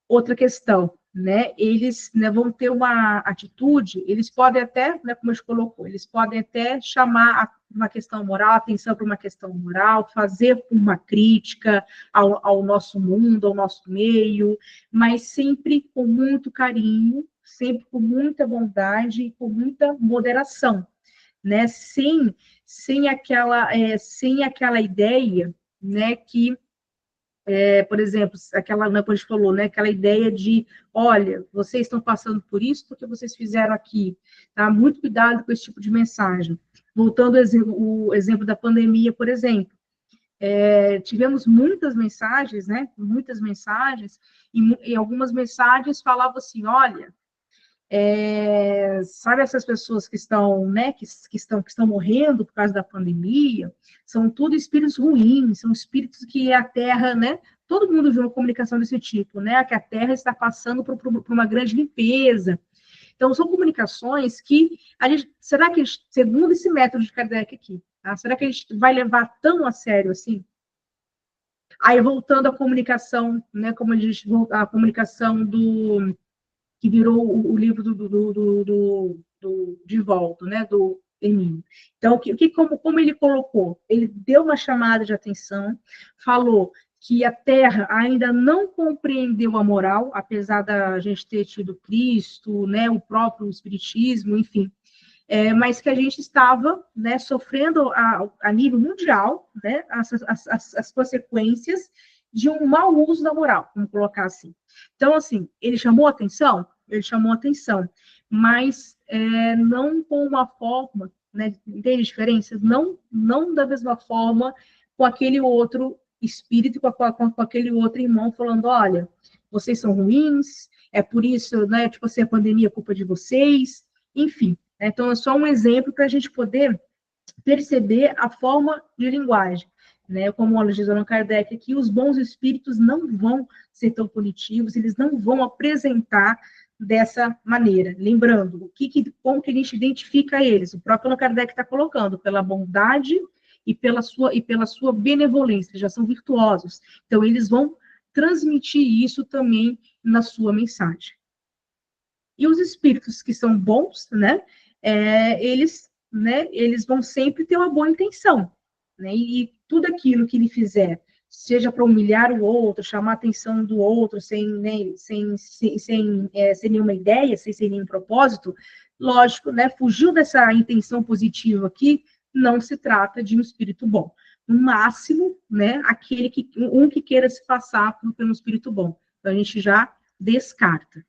Outra questão, né, eles, né, vão ter uma atitude, eles podem até, né, como a gente colocou, eles podem até chamar uma questão moral, atenção para uma questão moral, fazer uma crítica ao nosso mundo, ao nosso meio, mas sempre com muito carinho, sempre com muita bondade e com muita moderação, né, sem aquela ideia, né, que por exemplo, aquela, né, como a gente falou, né, aquela ideia de, olha, vocês estão passando por isso porque vocês fizeram aqui, tá? Muito cuidado com esse tipo de mensagem. Voltando o exemplo da pandemia, por exemplo, tivemos muitas mensagens, né, muitas mensagens, e algumas mensagens falavam assim, olha, sabe essas pessoas que estão, né, que estão morrendo por causa da pandemia, são tudo espíritos ruins, são espíritos que a Terra, né, todo mundo viu uma comunicação desse tipo, né, que a Terra está passando por uma grande limpeza. Então, são comunicações que a gente, será que, segundo esse método de Kardec aqui, tá, será que a gente vai levar tão a sério assim? Aí, voltando à comunicação, né, como a comunicação que virou o livro de volta, né, do Hermínio. Então, como ele colocou? Ele deu uma chamada de atenção, falou que a Terra ainda não compreendeu a moral, apesar da gente ter tido Cristo, né, o próprio Espiritismo, enfim, mas que a gente estava, né, sofrendo a nível mundial, né, as consequências de um mau uso da moral, vamos colocar assim. Então, assim, ele chamou atenção, mas não com uma forma, né, entende a diferença? Não da mesma forma com aquele outro espírito, com aquele outro irmão falando, olha, vocês são ruins, é por isso, né, tipo assim, a pandemia é culpa de vocês, enfim. Então, é só um exemplo para a gente poder perceber a forma de linguagem. Né? Como diz Allan Kardec aqui, os bons espíritos não vão ser tão punitivos, eles não vão apresentar dessa maneira. Lembrando, como que a gente identifica eles? O próprio Allan Kardec está colocando, pela bondade e pela sua benevolência, já são virtuosos. Então, eles vão transmitir isso também na sua mensagem. E os espíritos que são bons, né, eles vão sempre ter uma boa intenção, né, e tudo aquilo que ele fizer, seja para humilhar o outro, chamar a atenção do outro, sem nenhuma ideia, sem nenhum propósito, lógico, né, fugiu dessa intenção positiva aqui, não se trata de um espírito bom. No máximo, né, um que queira se passar por um espírito bom. Então, a gente já descarta.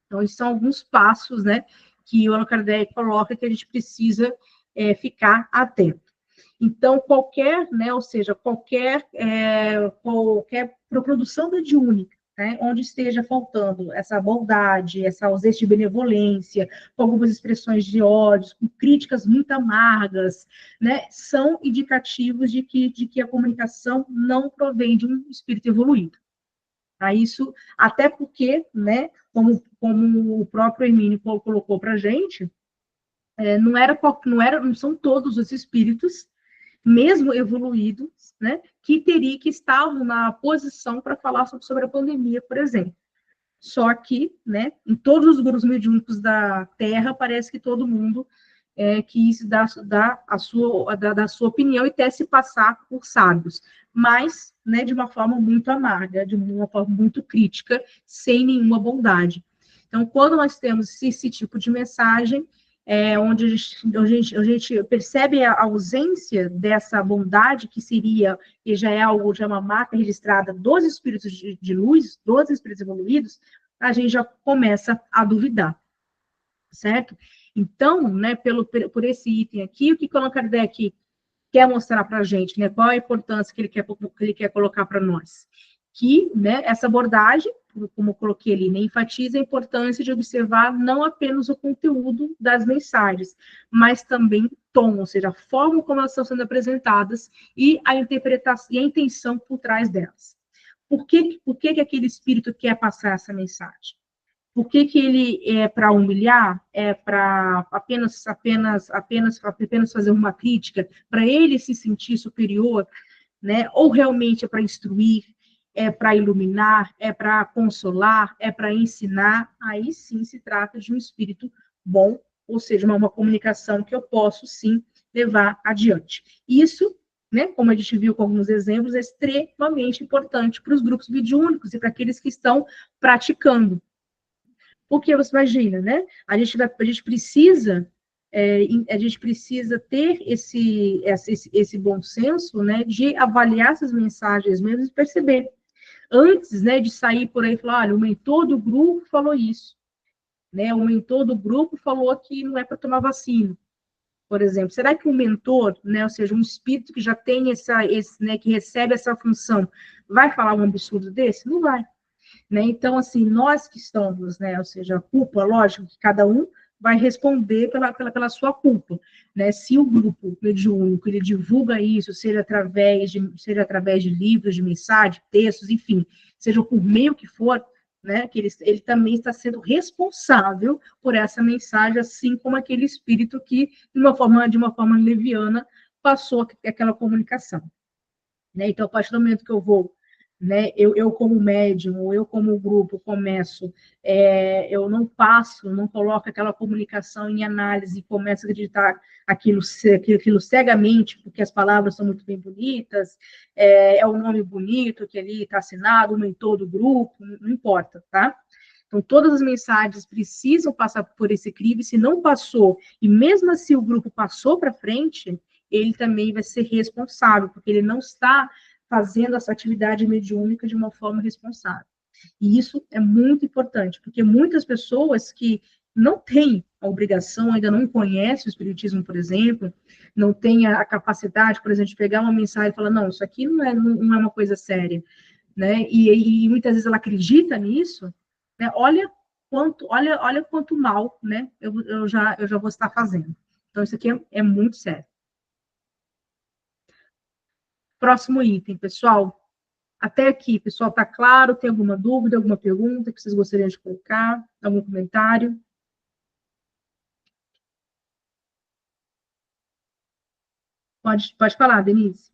Então, esses são alguns passos, né, que o Allan Kardec coloca que a gente precisa ficar atento. Então, qualquer produção mediúnica, né, onde esteja faltando essa bondade, essa ausência de benevolência, com algumas expressões de ódio, com críticas muito amargas, né, são indicativos de que a comunicação não provém de um espírito evoluído. Isso, até porque, né, como o próprio Hermínio colocou para a gente, não são todos os espíritos, mesmo evoluídos, né, que estavam na posição para falar sobre a pandemia, por exemplo. Só que, né, em todos os grupos mediúnicos da Terra, parece que todo mundo quis dar a sua opinião e até se passar por sábios, mas, né, de uma forma muito amarga, de uma forma muito crítica, sem nenhuma bondade. Então, quando nós temos esse tipo de mensagem, onde a gente percebe a ausência dessa bondade, que já é uma marca registrada dos espíritos de luz, dos espíritos evoluídos, a gente já começa a duvidar, certo? Então, né, por esse item aqui, o que Allan Kardec quer mostrar para a gente, né? Qual a importância que ele quer colocar para nós? Que, né, essa abordagem, como eu coloquei ali, né, enfatiza a importância de observar não apenas o conteúdo das mensagens, mas também o tom, ou seja, a forma como elas estão sendo apresentadas e a interpretação e a intenção por trás delas. Por que aquele espírito quer passar essa mensagem? Por que ele é para humilhar? É para apenas fazer uma crítica? Para ele se sentir superior? Né? Ou realmente é para instruir? é para iluminar, é para consolar, é para ensinar, aí sim se trata de um espírito bom, ou seja, uma comunicação que eu posso sim levar adiante. Isso, né, como a gente viu com alguns exemplos, é extremamente importante para os grupos mediúnicos e para aqueles que estão praticando. Porque você imagina, né? A gente precisa ter esse bom senso, né, de avaliar essas mensagens mesmo e perceber. Antes, né, de sair por aí e falar, olha, o mentor do grupo falou isso, né? O mentor do grupo falou que não é para tomar vacina, por exemplo. Será que o mentor, né, ou seja, um espírito que já tem né, que recebe essa função, vai falar um absurdo desse? Não vai. Né? Então, assim, nós que estamos, né, ou seja, a culpa, lógico que cada um vai responder pela sua culpa, né? Se o grupo mediúnico ele divulga isso, seja através de livros, de mensagens, textos, enfim, seja por meio que for, né, que ele também está sendo responsável por essa mensagem, assim como aquele espírito que, de uma forma leviana, passou aquela comunicação. Né? Então, a partir do momento que eu vou, né, eu como médium, eu como grupo começo, eu não coloco aquela comunicação em análise e começo a acreditar aquilo cegamente, porque as palavras são muito bem bonitas, é um nome bonito que ali está assinado, o mentor do grupo, não importa, tá? Então, todas as mensagens precisam passar por esse crivo, se não passou, e mesmo assim o grupo passou para frente, ele também vai ser responsável, porque ele não está fazendo essa atividade mediúnica de uma forma responsável. E isso é muito importante, porque muitas pessoas que não têm a obrigação, ainda não conhecem o Espiritismo, por exemplo, não têm a capacidade, por exemplo, de pegar uma mensagem e falar, não, isso aqui não é uma coisa séria, né? E muitas vezes ela acredita nisso, né? Olha quanto mal, né? Eu já vou estar fazendo. Então, isso aqui é muito sério. Próximo item, pessoal. Até aqui, pessoal, está claro? Tem alguma dúvida, alguma pergunta que vocês gostariam de colocar? Algum comentário? Pode falar, Denise.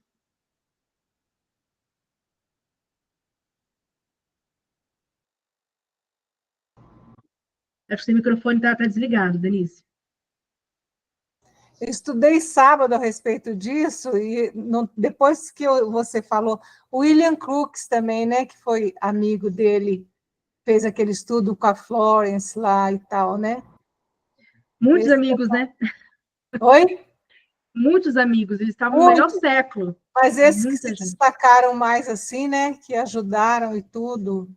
Acho que seu microfone está desligado, Denise. Eu estudei sábado a respeito disso, e depois que você falou, o William Crookes também, né, que foi amigo dele, fez aquele estudo com a Florence lá e tal, né? Muitos amigos, né? Oi? Muitos amigos, eles estavam no melhor século. Mas esses que se destacaram mais assim, né, que ajudaram e tudo,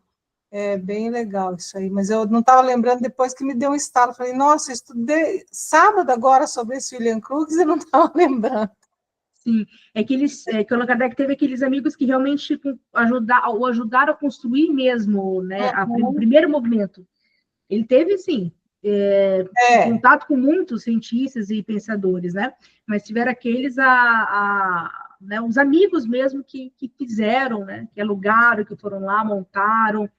é bem legal isso aí. Mas eu não estava lembrando, depois que me deu um estalo, falei, nossa, eu estudei sábado agora sobre esse William Crookes e não estava lembrando. Sim, que o Allan Kardec teve aqueles amigos que realmente o ajudaram a construir mesmo, né, o primeiro movimento. Ele teve, sim, contato com muitos cientistas e pensadores, né? Mas tiveram aqueles, né, os amigos mesmo que fizeram, né? Que alugaram, que foram lá, montaram.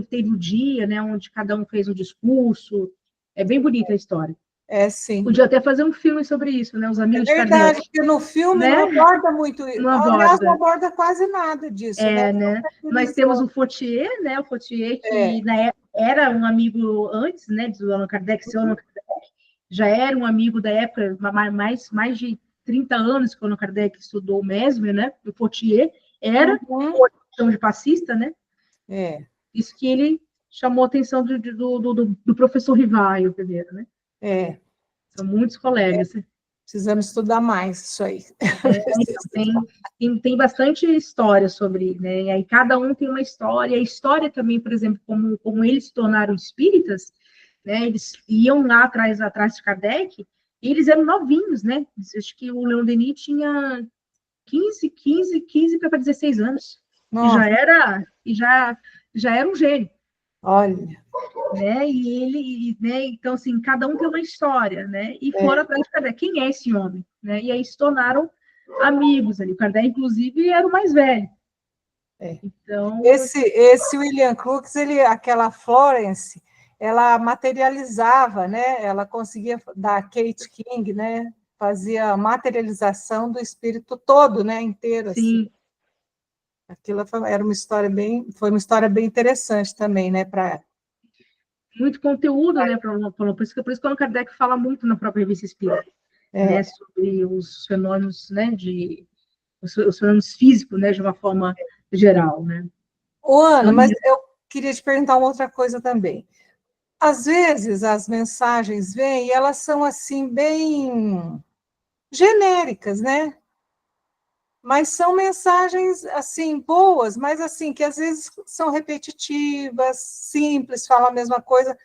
Teve o dia, né? Onde cada um fez um discurso. É bem bonita a história. Sim. Podia até fazer um filme sobre isso, né? Os amigos de Kardec. É verdade, porque no filme, né, não aborda muito isso. Aliás, não aborda quase nada disso, né? Nós temos o Fauquier, né? O Fauquier, que era um amigo antes, né? Do Allan Kardec, seu Allan Kardec, já era um amigo da época, mais de 30 anos que o Allan Kardec estudou o Mesmer, né? O Fauquier era um de passista, né? Isso que ele chamou a atenção do professor Rivaio primeiro, né? São muitos colegas. Precisamos estudar mais isso aí. Tem bastante história sobre, né? E aí cada um tem uma história. A história também, por exemplo, como eles se tornaram espíritas, né? Eles iam lá atrás de Kardec, e eles eram novinhos, né? Acho que o Leon Denis tinha 15 para 16 anos. E já era um gênio. Olha. Né? Né? Então, assim, cada um tem uma história, né? E foram atrás de Kardec. Quem é esse homem? Né? E aí se tornaram amigos ali. O Kardec, inclusive, era o mais velho. Então, esse William Crookes, aquela Florence, ela materializava, né? Ela conseguia da Kate King, né? Fazia a materialização do espírito todo, né? Inteiro. Sim. Assim. Aquilo era uma história foi uma história bem interessante também, né, para muito conteúdo, né, por isso que o Allan Kardec fala muito na própria Revista Espírita, né, sobre os fenômenos, né, os fenômenos físicos, né, de uma forma geral, né. Ana, mas eu queria te perguntar uma outra coisa também. Às vezes as mensagens vêm e elas são assim bem genéricas, né? Mas são mensagens assim boas, mas assim que às vezes são repetitivas, simples, falam a mesma coisa,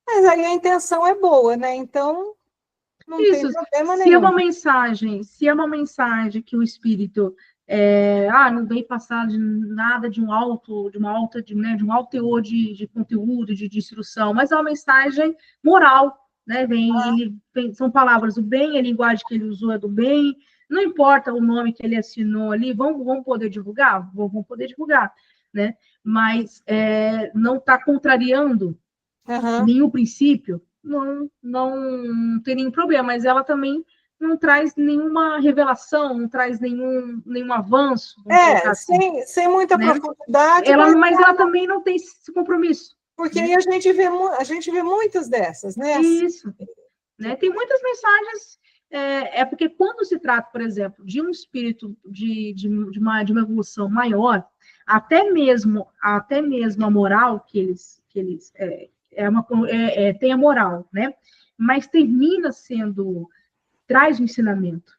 mas aí a intenção é boa, né? Então não tem problema se é nenhum. se é uma mensagem que o espírito não vem passar de nada de um alto, né, de um alto teor de conteúdo, de instrução, mas é uma mensagem moral, né? São palavras do bem, a linguagem que ele usou é do bem, não importa o nome que ele assinou ali, vamos poder divulgar? Vamos poder divulgar, né? Mas não está contrariando nenhum princípio, não tem nenhum problema, mas ela também não traz nenhuma revelação, não traz nenhum avanço, vamos colocar assim, sem muita né? profundidade. Mas ela também não tem esse compromisso. Porque aí a gente vê muitas dessas, né? Isso. Né? Tem muitas mensagens, porque quando se trata, por exemplo, de um espírito de uma evolução maior, até mesmo a moral que eles tem a moral, né? Mas termina sendo, traz o ensinamento.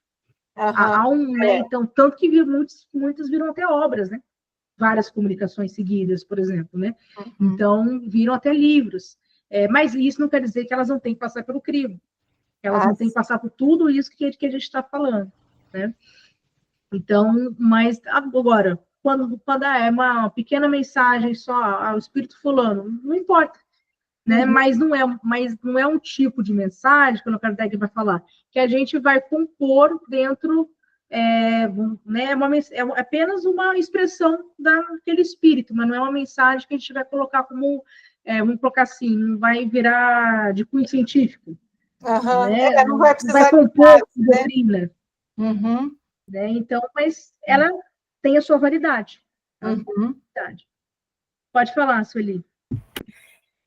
Né? Então, tanto que muitos viram até obras, né? Várias comunicações seguidas, por exemplo, né? Então, viram até livros. Mas isso não quer dizer que elas não têm que passar pelo crivo. Elas não têm que passar por tudo isso que a gente está falando, né? Então, mas agora, quando é uma pequena mensagem só ao espírito fulano, não importa, né? Mas não é um tipo de mensagem, quando o Kardec vai falar, que a gente vai compor dentro, né? É apenas uma expressão daquele espírito, mas não é uma mensagem que a gente vai colocar como, vamos colocar assim, não vai virar de cunho científico. Né? Não vai precisar vai compor doutrina. Né? Então, mas ela tem a sua validade. Pode falar, Sueli.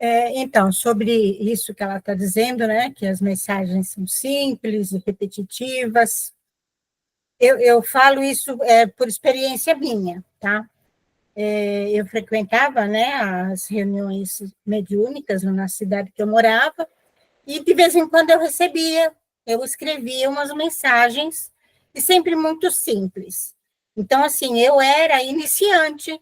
Então, sobre isso que ela está dizendo, né, que as mensagens são simples e repetitivas, eu falo isso por experiência minha, tá? Eu frequentava, né, as reuniões mediúnicas na cidade que eu morava, e de vez em quando eu escrevia umas mensagens, e sempre muito simples. Então, assim, eu era iniciante,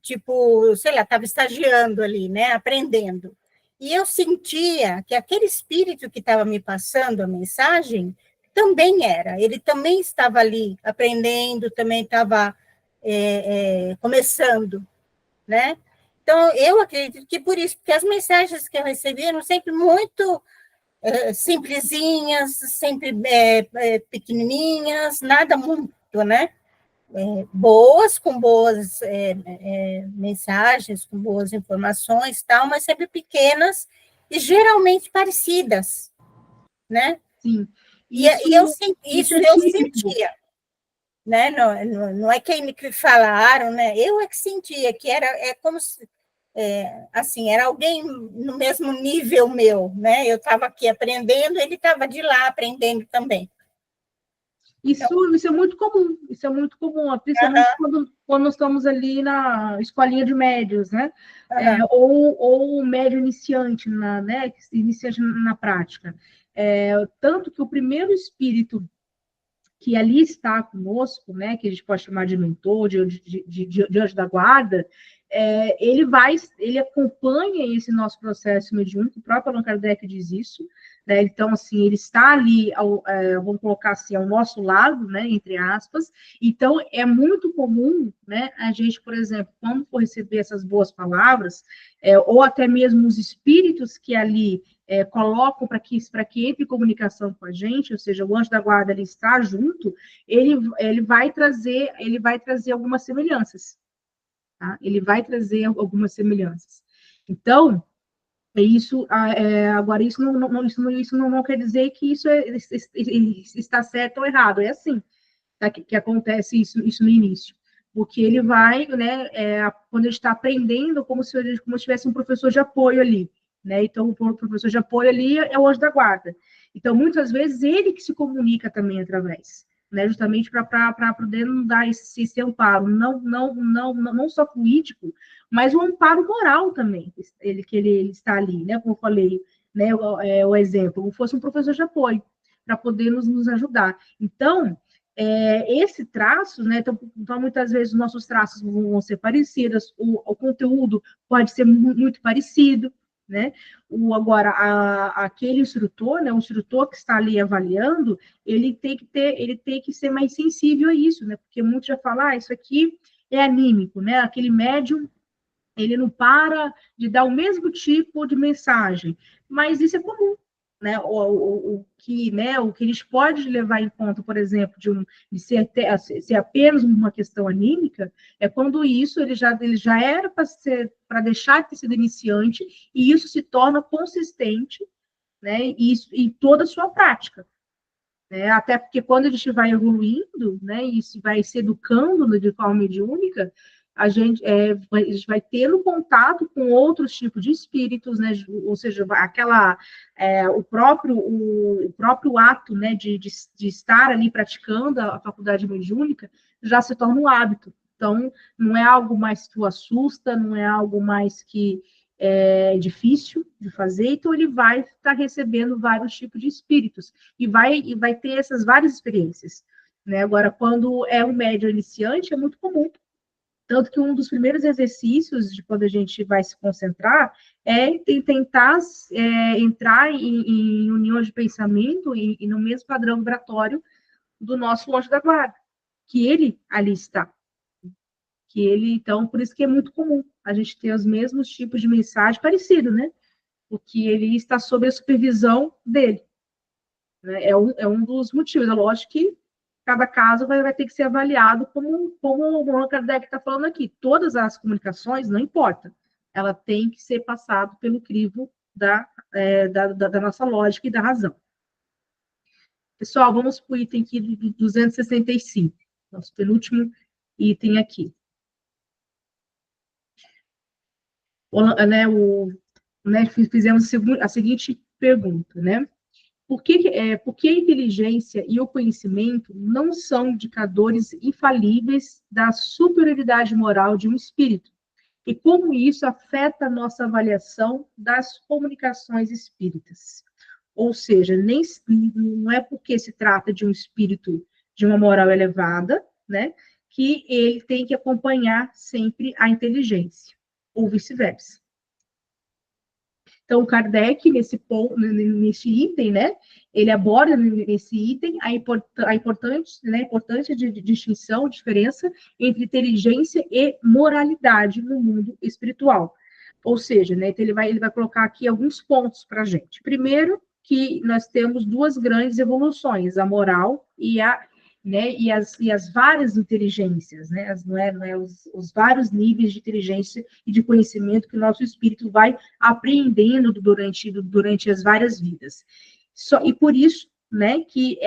tipo, sei lá, estava estagiando ali, né, aprendendo. E eu sentia que aquele espírito que estava me passando a mensagem também ele também estava ali aprendendo, também estava começando, né? Então, eu acredito que por isso, porque as mensagens que eu recebia eram sempre muito simplesinhas, sempre pequenininhas, nada muito, né? Boas, com boas mensagens, com boas informações, tal, mas sempre pequenas e geralmente parecidas, né? Sim. Isso eu sentia, né? Não é que me falaram, né? Eu é que sentia que era como se assim, era alguém no mesmo nível meu, né? Eu estava aqui aprendendo, ele estava de lá aprendendo também. Isso é muito comum, principalmente quando nós estamos ali na escolinha de médios, né? Ou médio iniciante, né? Iniciante na prática. Tanto que o primeiro espírito que ali está conosco, né? Que a gente pode chamar de mentor, de anjo da guarda, ele acompanha esse nosso processo mediúnico, o próprio Allan Kardec diz isso, né? Então, assim, ele está ali, vamos colocar assim, ao nosso lado, né, entre aspas. Então, é muito comum, né, a gente, por exemplo, quando for receber essas boas palavras, ou até mesmo os espíritos que ali colocam para que entre em comunicação com a gente, ou seja, o anjo da guarda ele está junto, ele vai trazer algumas semelhanças. Tá? Ele vai trazer algumas semelhanças. Então, agora, isso não quer dizer que isso está certo ou errado, é assim, tá? que acontece isso no início. porque ele vai, né, quando ele está aprendendo, como se tivesse um professor de apoio ali, né? Então, o professor de apoio ali é o anjo da guarda. Então, muitas vezes, ele que se comunica também através, né? Justamente para poder não dar esse amparo, não só político, mas um amparo moral também, que ele está ali, né? Como eu falei, né? O exemplo, como fosse um professor de apoio, para poder nos ajudar. Então, esse traço, né? Então, muitas vezes, os nossos traços vão ser parecidos, o conteúdo pode ser muito parecido, né? Agora, aquele instrutor, né? O instrutor que está ali avaliando, ele tem que ser mais sensível a isso, né? Porque muitos já falam, isso aqui é anímico, né? Aquele médium, ele não para de dar o mesmo tipo de mensagem, mas isso é comum, né? O que eles podem levar em conta, por exemplo, de ser apenas uma questão anímica, é quando isso ele já era para deixar de ter sido iniciante, e isso se torna consistente, né? E toda a sua prática. Né? Até porque quando a gente vai evoluindo, né, e se vai se educando de forma mediúnica, a gente vai tendo contato com outros tipos de espíritos, né, ou seja, o próprio ato, né, de estar ali praticando a faculdade mediúnica já se torna um hábito. Então, não é algo mais que o assusta, não é algo mais que é difícil de fazer, então ele vai estar recebendo vários tipos de espíritos e vai ter essas várias experiências. Né? Agora, quando é um médium iniciante, é muito comum. Tanto que um dos primeiros exercícios de quando a gente vai se concentrar é tentar entrar em união de pensamento e no mesmo padrão vibratório do nosso anjo da guarda, que ele ali está. Então, por isso que é muito comum a gente ter os mesmos tipos de mensagem parecido, né? Porque ele está sob a supervisão dele. Né? É um dos motivos. É lógico que cada caso vai ter que ser avaliado como o Allan Kardec está falando aqui. Todas as comunicações, não importa, ela tem que ser passada pelo crivo da nossa lógica e da razão. Pessoal, vamos para o item aqui do 265, nosso penúltimo item aqui. Fizemos a seguinte pergunta, né? Por que a inteligência e o conhecimento não são indicadores infalíveis da superioridade moral de um espírito? E como isso afeta a nossa avaliação das comunicações espíritas? Ou seja, não é porque se trata de um espírito de uma moral elevada, né, que ele tem que acompanhar sempre a inteligência, ou vice-versa. Então, Kardec, nesse item, né, ele aborda nesse item a importância de distinção, diferença entre inteligência e moralidade no mundo espiritual. Ou seja, né, então ele vai colocar aqui alguns pontos para a gente. Primeiro, que nós temos duas grandes evoluções, a moral e as várias inteligências, né? Os vários níveis de inteligência e de conhecimento que o nosso espírito vai apreendendo durante as várias vidas. E por isso, né, que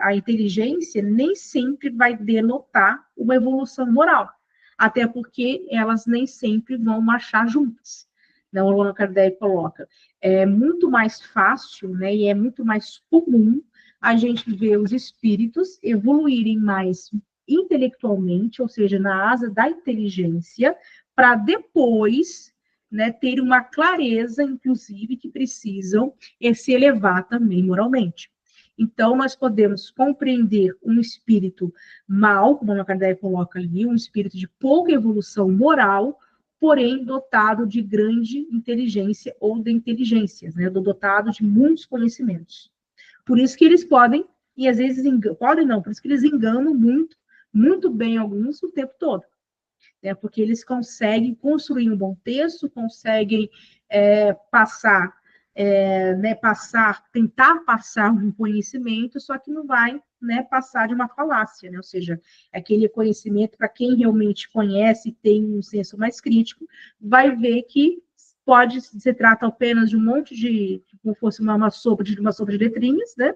a inteligência nem sempre vai denotar uma evolução moral, até porque elas nem sempre vão marchar juntas. Não, o Allan Kardec coloca. É muito mais fácil, né, e é muito mais comum a gente ver os espíritos evoluírem mais intelectualmente, ou seja, na asa da inteligência, para depois, né, ter uma clareza, inclusive, que precisam se elevar também moralmente. Então, nós podemos compreender um espírito mau, como a Kardec coloca ali, um espírito de pouca evolução moral, porém dotado de grande inteligência ou de inteligências, né, dotado de muitos conhecimentos. Por isso que eles podem, e às vezes podem não, por isso que eles enganam muito, muito bem alguns o tempo todo. Né? Porque eles conseguem construir um bom texto, conseguem tentar passar um conhecimento, só que não vai, né, passar de uma falácia, né? Ou seja, aquele conhecimento, para quem realmente conhece e tem um senso mais crítico, vai ver que se trata apenas de um monte de, como fosse uma sopa de letrinhas, né?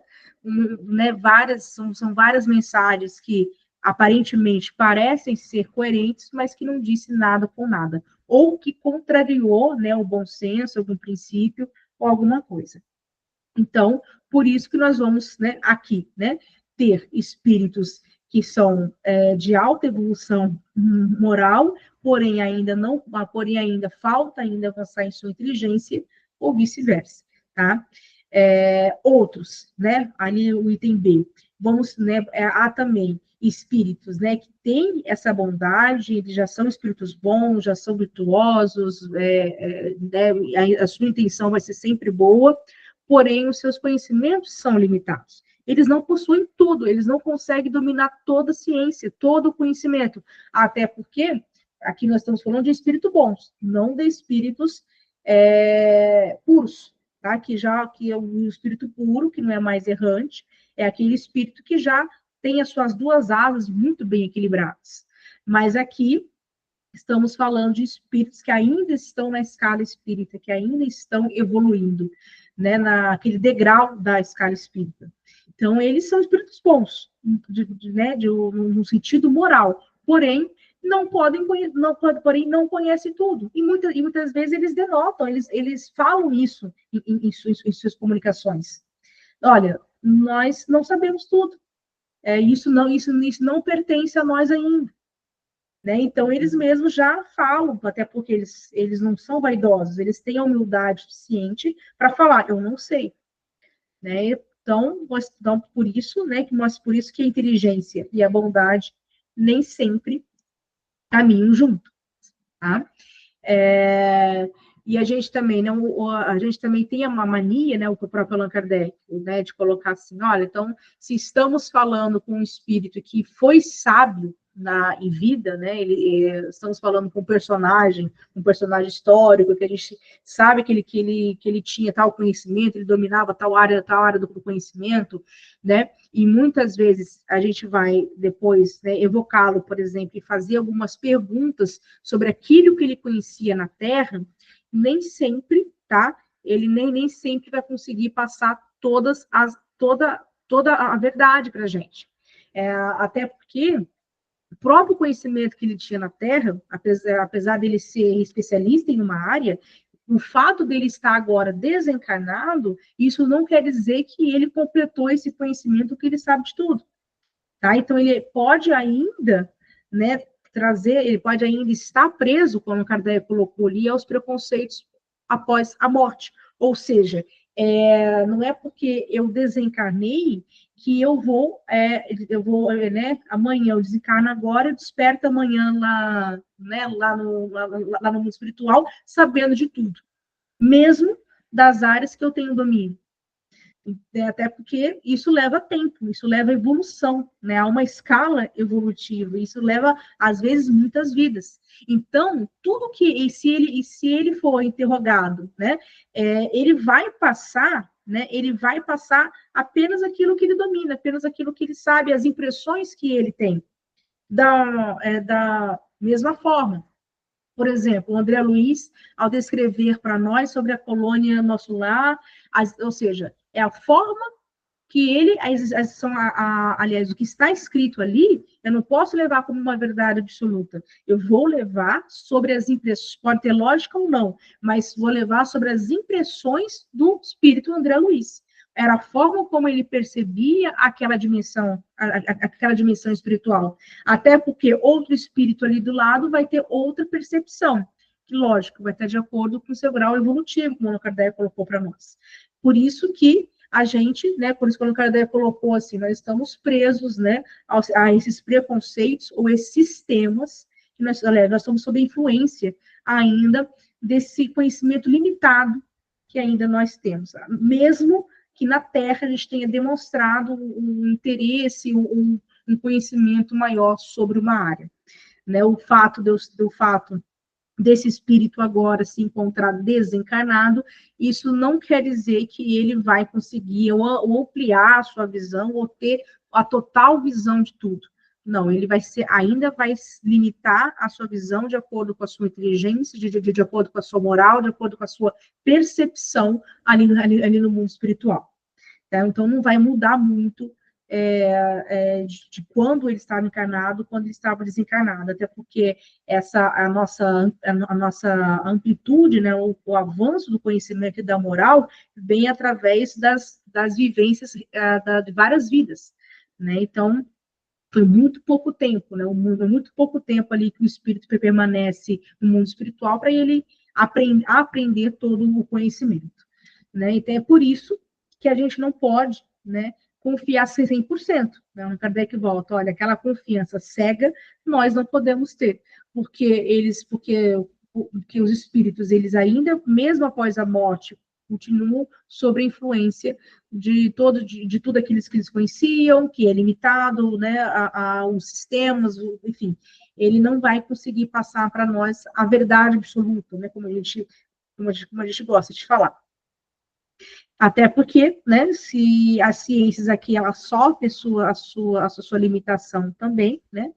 São várias mensagens que aparentemente parecem ser coerentes, mas que não disse nada com nada, ou que contrariou, né, o bom senso, algum princípio, ou alguma coisa. Então, por isso que nós vamos, né, aqui, né, ter espíritos que são de alta evolução moral, porém ainda falta ainda avançar em sua inteligência, ou vice-versa, tá? Outros, né, ali o item B, vamos, né, há também espíritos, né, que têm essa bondade, eles já são espíritos bons, já são virtuosos, né, a sua intenção vai ser sempre boa, porém os seus conhecimentos são limitados. Eles não possuem tudo, eles não conseguem dominar toda a ciência, todo o conhecimento, até porque aqui nós estamos falando de espíritos bons, não de espíritos puros, tá? Que é o espírito puro, que não é mais errante, é aquele espírito que já tem as suas duas asas muito bem equilibradas. Mas aqui estamos falando de espíritos que ainda estão na escala espírita, que ainda estão evoluindo, né, naquele degrau da escala espírita. Então, eles são espíritos bons, né, no sentido moral, porém, não conhecem tudo. E muitas vezes eles denotam, eles falam isso em suas comunicações. Olha, nós não sabemos tudo. Isso não pertence a nós ainda. Né? Então, eles mesmos já falam, até porque eles não são vaidosos, eles têm a humildade suficiente para falar, eu não sei. Né? Então, por isso, né, por isso que a inteligência e a bondade nem sempre caminham junto. Tá? E a gente também tem uma mania, né, o próprio Allan Kardec, né, de colocar assim, olha, então, se estamos falando com um espírito que foi sábio em vida, né, estamos falando com um personagem histórico, que a gente sabe que ele tinha tal conhecimento, ele dominava tal área do conhecimento, né, e muitas vezes a gente vai depois, né, evocá-lo, por exemplo, e fazer algumas perguntas sobre aquilo que ele conhecia na Terra, nem sempre, tá? Ele nem sempre vai conseguir passar toda a verdade para a gente. Até porque o próprio conhecimento que ele tinha na Terra, apesar dele ser especialista em uma área, o fato dele estar agora desencarnado, isso não quer dizer que ele completou esse conhecimento, que ele sabe de tudo. Tá? Então, ele pode ainda, né, ele pode ainda estar preso, como o Kardec colocou ali, aos preconceitos após a morte. Ou seja, não é porque eu desencarnei que eu vou, né, amanhã eu desencarno agora, eu desperto amanhã lá no mundo espiritual, sabendo de tudo, mesmo das áreas que eu tenho domínio. Até porque isso leva tempo, isso leva evolução, né? Há uma escala evolutiva, isso leva, às vezes, muitas vidas. Então, tudo que, se ele for interrogado, né, ele vai passar, né, apenas aquilo que ele domina, apenas aquilo que ele sabe, as impressões que ele tem. Da mesma forma, por exemplo, o André Luiz, ao descrever para nós sobre a colônia Nosso Lar, ou seja, é a forma que ele, aliás, o que está escrito ali, eu não posso levar como uma verdade absoluta. Eu vou levar sobre as impressões, pode ter lógica ou não, mas vou levar sobre as impressões do espírito André Luiz. Era a forma como ele percebia aquela dimensão espiritual. Até porque outro espírito ali do lado vai ter outra percepção, que, lógico, vai estar de acordo com o seu grau evolutivo, como o Kardec colocou para nós. Por isso que a gente, né, por isso que o Kardec colocou assim, nós estamos presos, né, a esses preconceitos ou esses sistemas, que nós estamos sob a influência ainda desse conhecimento limitado que ainda nós temos, mesmo que na Terra a gente tenha demonstrado um interesse, um conhecimento maior sobre uma área. Né? O fato desse espírito agora se encontrar desencarnado, isso não quer dizer que ele vai conseguir ou ampliar a sua visão ou ter a total visão de tudo. Não, ele ainda vai limitar a sua visão de acordo com a sua inteligência, de acordo com a sua moral, de acordo com a sua percepção ali no mundo espiritual. Tá? Então, não vai mudar muito de quando ele estava encarnado, quando ele estava desencarnado, até porque a nossa amplitude, né, o avanço do conhecimento e da moral vem através das vivências de várias vidas, né? Então, foi muito pouco tempo, né? Muito pouco tempo ali que o espírito permanece no mundo espiritual para ele aprender todo o conhecimento, né? Então, é por isso que a gente não pode, né, confiar 100%. Né? O Kardec volta, olha, aquela confiança cega nós não podemos ter, porque os espíritos, eles ainda, mesmo após a morte, continuam sob a influência de tudo aquilo que eles conheciam, que é limitado, né, aos sistemas, enfim, ele não vai conseguir passar para nós a verdade absoluta, né, como a gente gosta de falar. Até porque, né, se as ciências aqui, ela sofre a sua limitação também, né,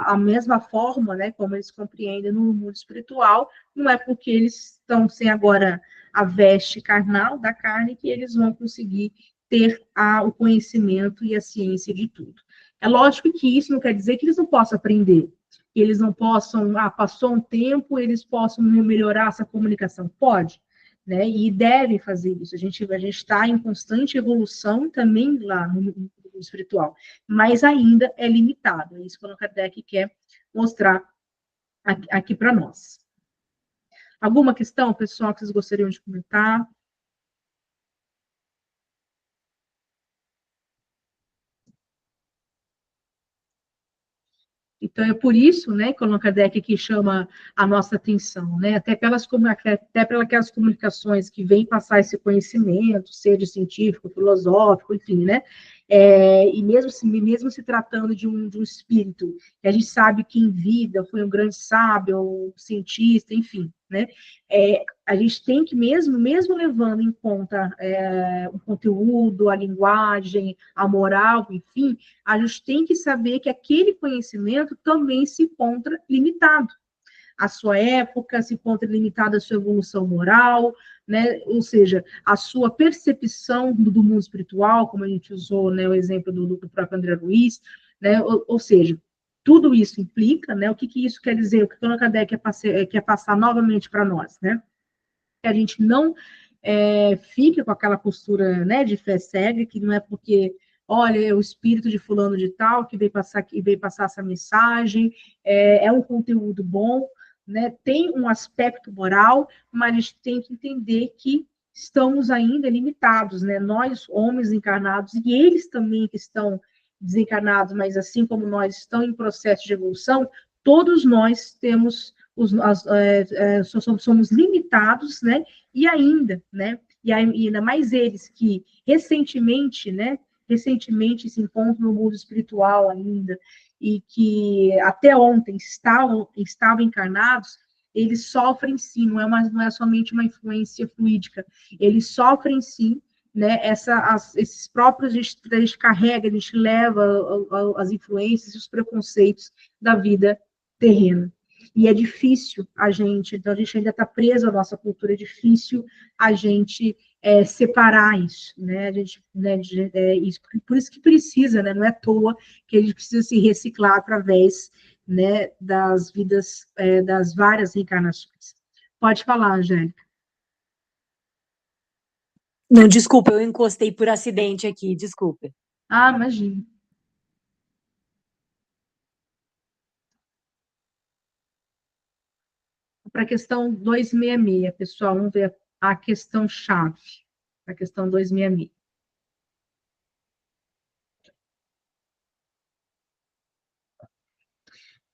a mesma forma, né, como eles compreendem no mundo espiritual, não é porque eles estão sem agora a veste carnal da carne que eles vão conseguir ter o conhecimento e a ciência de tudo. É lógico que isso não quer dizer que eles não possam aprender, que eles não possam, passou um tempo, eles possam melhorar essa comunicação. Pode, né, e devem fazer isso. A gente está em constante evolução também lá no mundo espiritual, mas ainda é limitado. É isso que o Kardec quer mostrar aqui para nós. Alguma questão, pessoal, que vocês gostariam de comentar? Então, é por isso, né, que o Allan Kardec aqui chama a nossa atenção, né, até pelas comunicações que vêm passar esse conhecimento, seja científico, filosófico, enfim, né, e mesmo se tratando de um espírito, que a gente sabe que em vida foi um grande sábio, um cientista, enfim, né, a gente tem que, mesmo levando em conta o conteúdo, a linguagem, a moral, enfim, a gente tem que saber que aquele conhecimento também se encontra limitado. A sua época se encontra limitada à sua evolução moral, né? Ou seja, a sua percepção do mundo espiritual, como a gente usou, né, o exemplo do próprio André Luiz, né? Ou seja, tudo isso implica, né? O que isso quer dizer? O que o Allan Kardec quer passar novamente para nós, né? Que a gente não fique com aquela postura, né, de fé cega, que não é porque, olha, é o espírito de fulano de tal que veio passar essa mensagem, é um conteúdo bom, né, tem um aspecto moral, mas a gente tem que entender que estamos ainda limitados, né, nós, homens encarnados, e eles também que estão desencarnados, mas assim como nós, estão em processo de evolução, todos nós temos somos limitados, né, e ainda mais eles que recentemente se encontram no mundo espiritual ainda, e que até ontem estavam encarnados, eles sofrem sim, não é somente uma influência fluídica, eles sofrem sim, né, esses próprios, a gente carrega, a gente leva as influências e os preconceitos da vida terrena. E é difícil então a gente ainda está preso à nossa cultura, é difícil a gente separar isso, né? A gente, né, por isso que precisa, né? Não é à toa que a gente precisa se reciclar através, né, das vidas, das várias reencarnações. Pode falar, Angélica. Não, desculpa, eu encostei por acidente aqui, desculpa. Ah, imagina. Para a questão 266, pessoal, vamos ver a questão chave, a questão 266.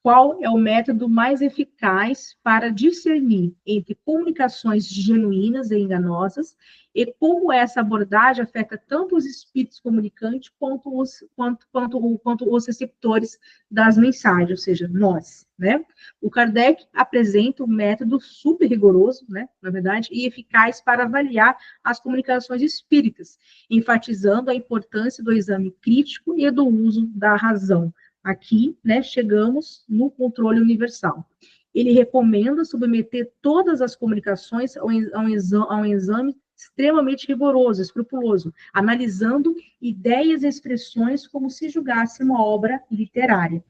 Qual é o método mais eficaz para discernir entre comunicações genuínas e enganosas e como essa abordagem afeta tanto os espíritos comunicantes quanto os receptores das mensagens, ou seja, nós, né? O Kardec apresenta um método super rigoroso, né, na verdade, e eficaz para avaliar as comunicações espíritas, enfatizando a importância do exame crítico e do uso da razão. Aqui, né, chegamos no controle universal. Ele recomenda submeter todas as comunicações a um exame extremamente rigoroso, escrupuloso, analisando ideias e expressões como se julgasse uma obra literária.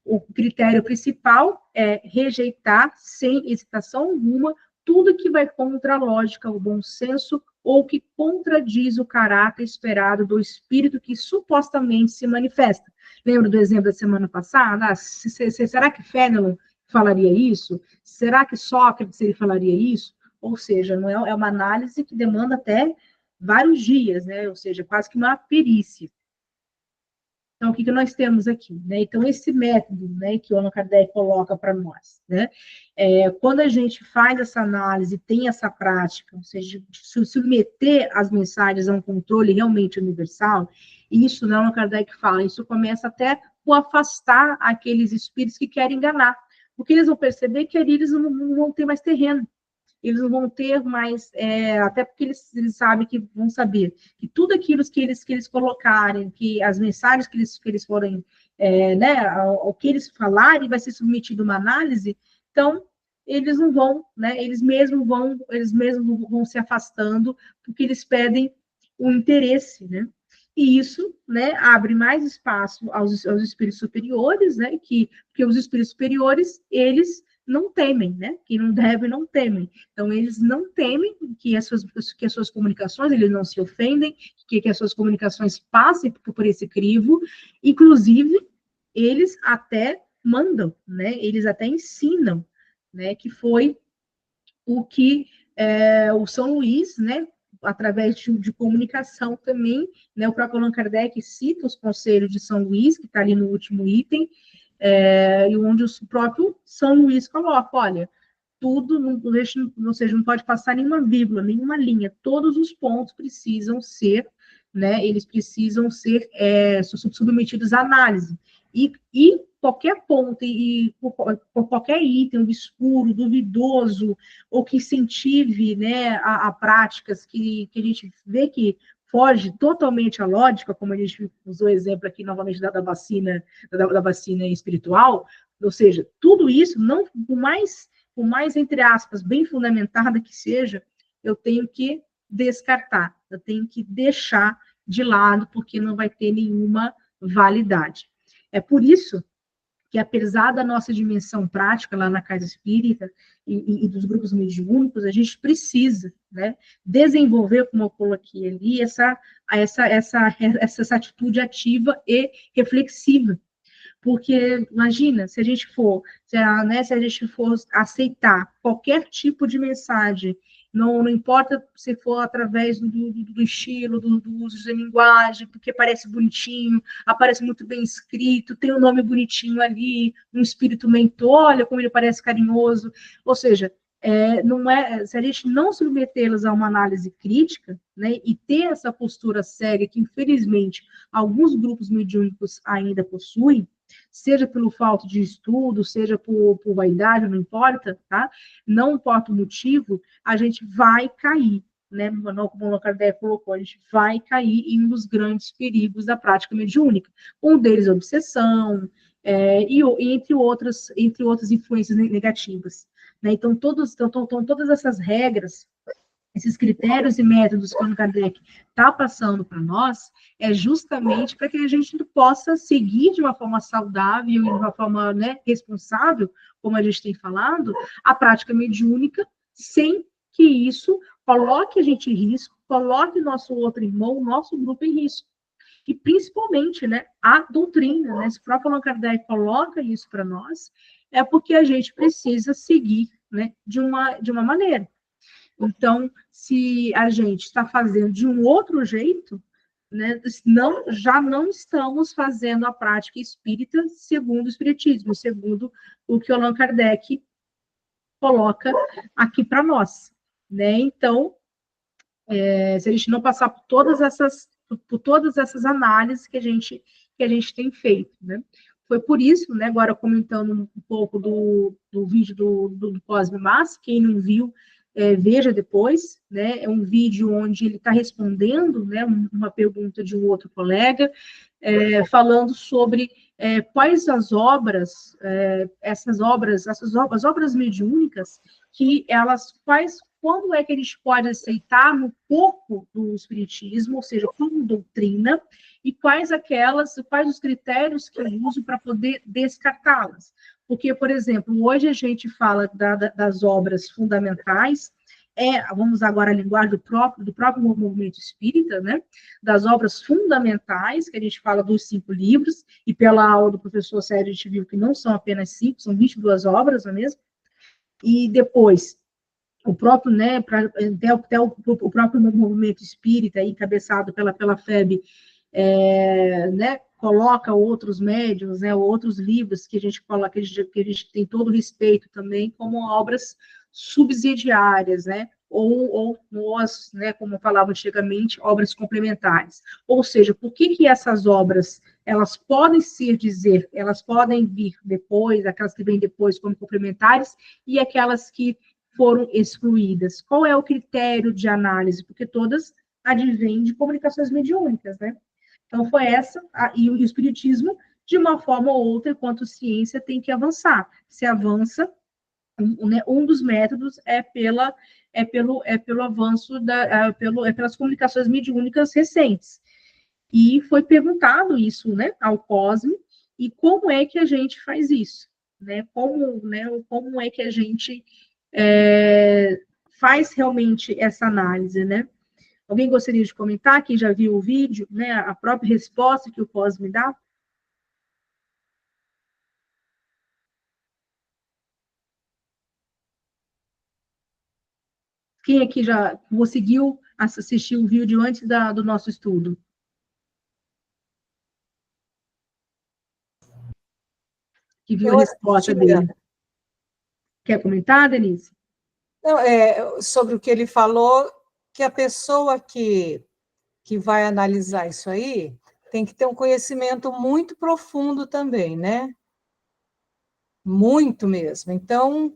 O critério principal é rejeitar, sem hesitação alguma, tudo que vai contra a lógica, o bom senso, ou que contradiz o caráter esperado do espírito que supostamente se manifesta. Lembra do exemplo da semana passada? Será que Fénelon falaria isso? Será que Sócrates ele falaria isso? Ou seja, não é uma análise que demanda até vários dias, né? Ou seja, quase que uma perícia. Então, o que nós temos aqui? Né? Então, esse método, né, que o Allan Kardec coloca para nós, né? Quando a gente faz essa análise, tem essa prática, ou seja, submeter as mensagens a um controle realmente universal, isso, né, o Allan Kardec fala, isso começa até por afastar aqueles espíritos que querem enganar, porque eles vão perceber que ali eles não vão ter mais terreno, eles não vão ter mais, até porque eles sabem que vão saber que tudo aquilo que eles colocarem, que as mensagens que eles forem, né, ao que eles falarem, vai ser submetido a uma análise, então eles não vão, né, eles mesmos vão se afastando, porque eles pedem o interesse, né? E isso, né, abre mais espaço aos espíritos superiores, né, porque os espíritos superiores, eles não temem, né? Quem não deve, não temem. Então, eles não temem que as suas comunicações, eles não se ofendem, que as suas comunicações passem por esse crivo. Inclusive, eles até mandam, né? Eles até ensinam, né? Que foi o que o São Luís, né? Através de comunicação também, né? O próprio Allan Kardec cita os conselhos de São Luís, que está ali no último item, e onde o próprio São Luís coloca, olha, tudo, ou seja, não pode passar nenhuma vírgula, nenhuma linha, todos os pontos precisam ser, né, eles precisam ser submetidos à análise, e qualquer ponto, e por qualquer item obscuro, duvidoso, ou que incentive, né, a práticas que a gente vê que foge totalmente à lógica, como a gente usou o exemplo aqui novamente da vacina espiritual, ou seja, tudo isso, não, por mais, entre aspas, bem fundamentada que seja, eu tenho que descartar, eu tenho que deixar de lado, porque não vai ter nenhuma validade. É por isso que, apesar da nossa dimensão prática lá na Casa Espírita e dos grupos mediúnicos, a gente precisa, né, desenvolver, como eu coloquei ali, essa atitude ativa e reflexiva. Porque, imagina, se a gente for aceitar qualquer tipo de mensagem, não importa se for através do estilo, do uso da linguagem, porque parece bonitinho, aparece muito bem escrito, tem um nome bonitinho ali, um espírito mentor, olha como ele parece carinhoso, ou seja, se a gente não submetê-los a uma análise crítica, né, e ter essa postura cega que, infelizmente, alguns grupos mediúnicos ainda possuem, seja pelo falta de estudo, seja por vaidade, não importa, tá? Não importa o motivo, a gente vai cair, né? Como o Allan Kardec colocou, a gente vai cair em um dos grandes perigos da prática mediúnica. Um deles é a obsessão, e entre outras influências negativas, né? Então, todas essas regras, esses critérios e métodos que o Allan Kardec está passando para nós, é justamente para que a gente possa seguir de uma forma saudável e de uma forma, né, responsável, como a gente tem falado, a prática mediúnica, sem que isso coloque a gente em risco, coloque nosso outro irmão, nosso grupo em risco. E, principalmente, né, a doutrina, né, se o próprio Allan Kardec coloca isso para nós, é porque a gente precisa seguir, né, de uma maneira. Então, se a gente está fazendo de um outro jeito, né, já não estamos fazendo a prática espírita segundo o espiritismo, segundo o que o Allan Kardec coloca aqui para nós, né? Então, se a gente não passar por todas essas análises que a gente tem feito, né? Foi por isso, né, agora comentando um pouco do vídeo do Cosme Massa, quem não viu, veja depois, né, é um vídeo onde ele está respondendo, né, uma pergunta de um outro colega, falando sobre quais as obras, as obras mediúnicas, que elas, quando é que a gente pode aceitar no corpo do espiritismo, ou seja, como doutrina, e quais os critérios que eu uso para poder descartá-las. Porque, por exemplo, hoje a gente fala das obras fundamentais, vamos agora a linguagem do próprio movimento espírita, né? Das obras fundamentais, que a gente fala dos 5 livros, e pela aula do professor Sérgio a gente viu que não são apenas 5, são 22 obras, não é mesmo? E depois, o próprio, né, até o próprio movimento espírita, encabeçado pela FEB, né, coloca outros médiuns, né, outros livros que a gente coloca, que a gente tem todo respeito também, como obras subsidiárias, né, ou né, como eu falava antigamente, obras complementares. Ou seja, por que essas obras, elas podem vir depois, aquelas que vêm depois como complementares, e aquelas que foram excluídas? Qual é o critério de análise? Porque todas advêm de comunicações mediúnicas, né? Então, foi e o espiritismo, de uma forma ou outra, enquanto ciência, tem que avançar. Se avança, um dos métodos pelo avanço, pelas comunicações mediúnicas recentes. E foi perguntado isso, né, ao Cosme, e como é que a gente faz isso? Né? Como é que a gente faz realmente essa análise, né? Alguém gostaria de comentar? Quem já viu o vídeo, né? A própria resposta que o Cosme dá? Quem aqui já conseguiu assistir o vídeo antes do nosso estudo? Que viu a resposta dele. Quer comentar, Denise? Não, sobre o que ele falou, que a pessoa que vai analisar isso aí tem que ter um conhecimento muito profundo também, né? Muito mesmo. Então,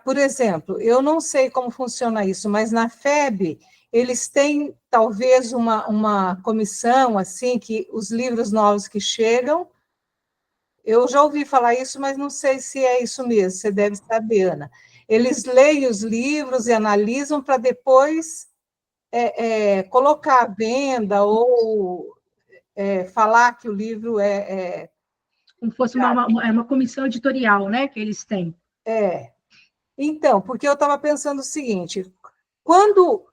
por exemplo, eu não sei como funciona isso, mas na FEB eles têm talvez uma comissão assim que os livros novos que chegam, eu já ouvi falar isso, mas não sei se é isso mesmo, você deve saber, Ana. Eles leem os livros e analisam para depois colocar à venda ou falar que o livro como fosse uma comissão editorial, né, que eles têm. Então, porque eu estava pensando o seguinte, quando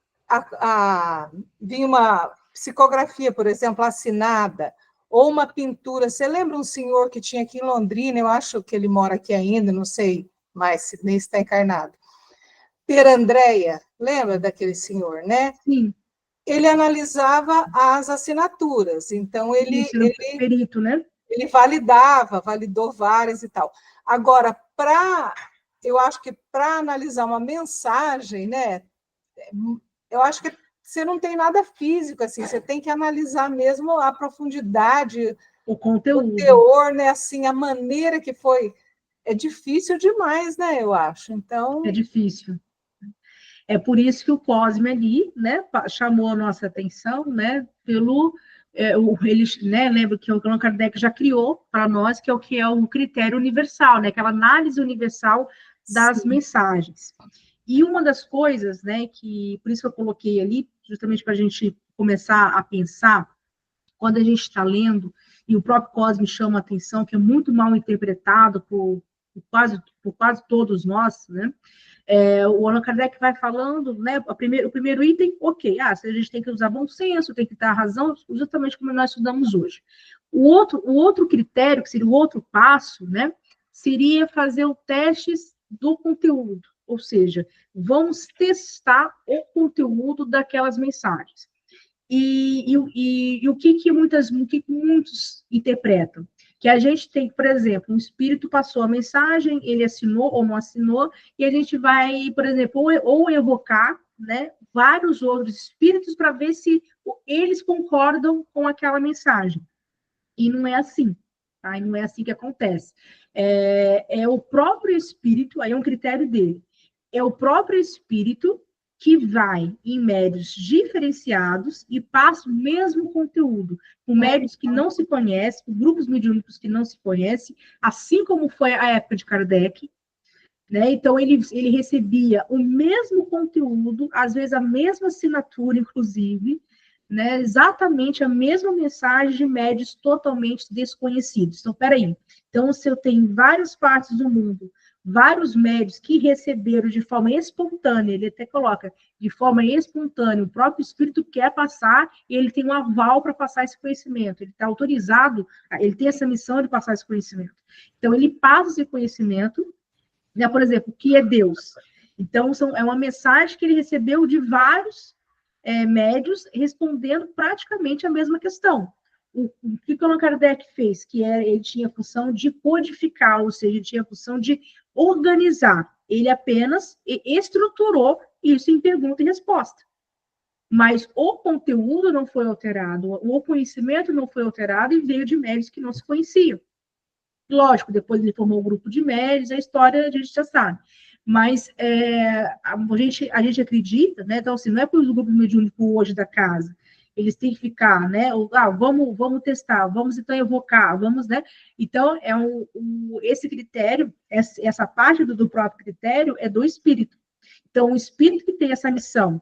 vinha uma psicografia, por exemplo, assinada, ou uma pintura, você lembra um senhor que tinha aqui em Londrina, eu acho que ele mora aqui ainda, não sei mais se nem está encarnado, Per Andréia, lembra daquele senhor, né? Sim. Ele analisava as assinaturas, então ele perito, né? Ele validou várias e tal. Agora, eu acho que para analisar uma mensagem, né, eu acho que você não tem nada físico, assim, você tem que analisar mesmo a profundidade, o conteúdo, o teor, né, assim, a maneira que foi. É difícil demais, né, eu acho. Então. É difícil. É por isso que o Cosme ali, né, chamou a nossa atenção, né, né, lembra que o Allan Kardec já criou para nós, que é o critério universal, né, aquela análise universal das mensagens. E uma das coisas, né, por isso que eu coloquei ali, justamente para a gente começar a pensar, quando a gente está lendo, e o próprio Cosme chama a atenção, que é muito mal interpretado por quase todos nós, né, o Allan Kardec vai falando, né, o primeiro item, ok, se a gente tem que usar bom senso, tem que dar razão, justamente como nós estudamos hoje. O outro critério, que seria o outro passo, né, seria fazer o teste do conteúdo, ou seja, vamos testar o conteúdo daquelas mensagens. E o que muitos interpretam? Que a gente tem, por exemplo, um espírito passou a mensagem, ele assinou ou não assinou, e a gente vai, por exemplo, ou evocar, né, vários outros espíritos para ver se eles concordam com aquela mensagem. E não é assim, tá? E não é assim que acontece. É o próprio espírito, aí é um critério dele, é o próprio espírito que vai em médios diferenciados e passa o mesmo conteúdo, com médios que não se conhecem, com grupos mediúnicos que não se conhecem, assim como foi a época de Kardec, né? Então, ele recebia o mesmo conteúdo, às vezes a mesma assinatura, inclusive, né? Exatamente a mesma mensagem de médios totalmente desconhecidos. Então, peraí. Então, se eu tenho em várias partes do mundo vários médios que receberam de forma espontânea, ele até coloca, de forma espontânea, o próprio Espírito quer passar e ele tem um aval para passar esse conhecimento, ele está autorizado, ele tem essa missão de passar esse conhecimento. Então, ele passa esse conhecimento, né, por exemplo, o que é Deus? Então, é uma mensagem que ele recebeu de vários médios respondendo praticamente a mesma questão. O que o Allan Kardec fez? Ele tinha a função de codificar, ou seja, ele tinha a função de organizar. Ele apenas estruturou isso em pergunta e resposta. Mas o conteúdo não foi alterado, o conhecimento não foi alterado e veio de médios que não se conheciam. Lógico, depois ele formou um grupo de médios, a história a gente já sabe. Mas a gente acredita, né? Então, assim, não é por o grupo mediúnico hoje da casa, eles têm que ficar, né? Vamos testar, vamos então evocar, vamos, né? Então, esse critério, essa parte do próprio critério é do espírito. Então, o espírito que tem essa missão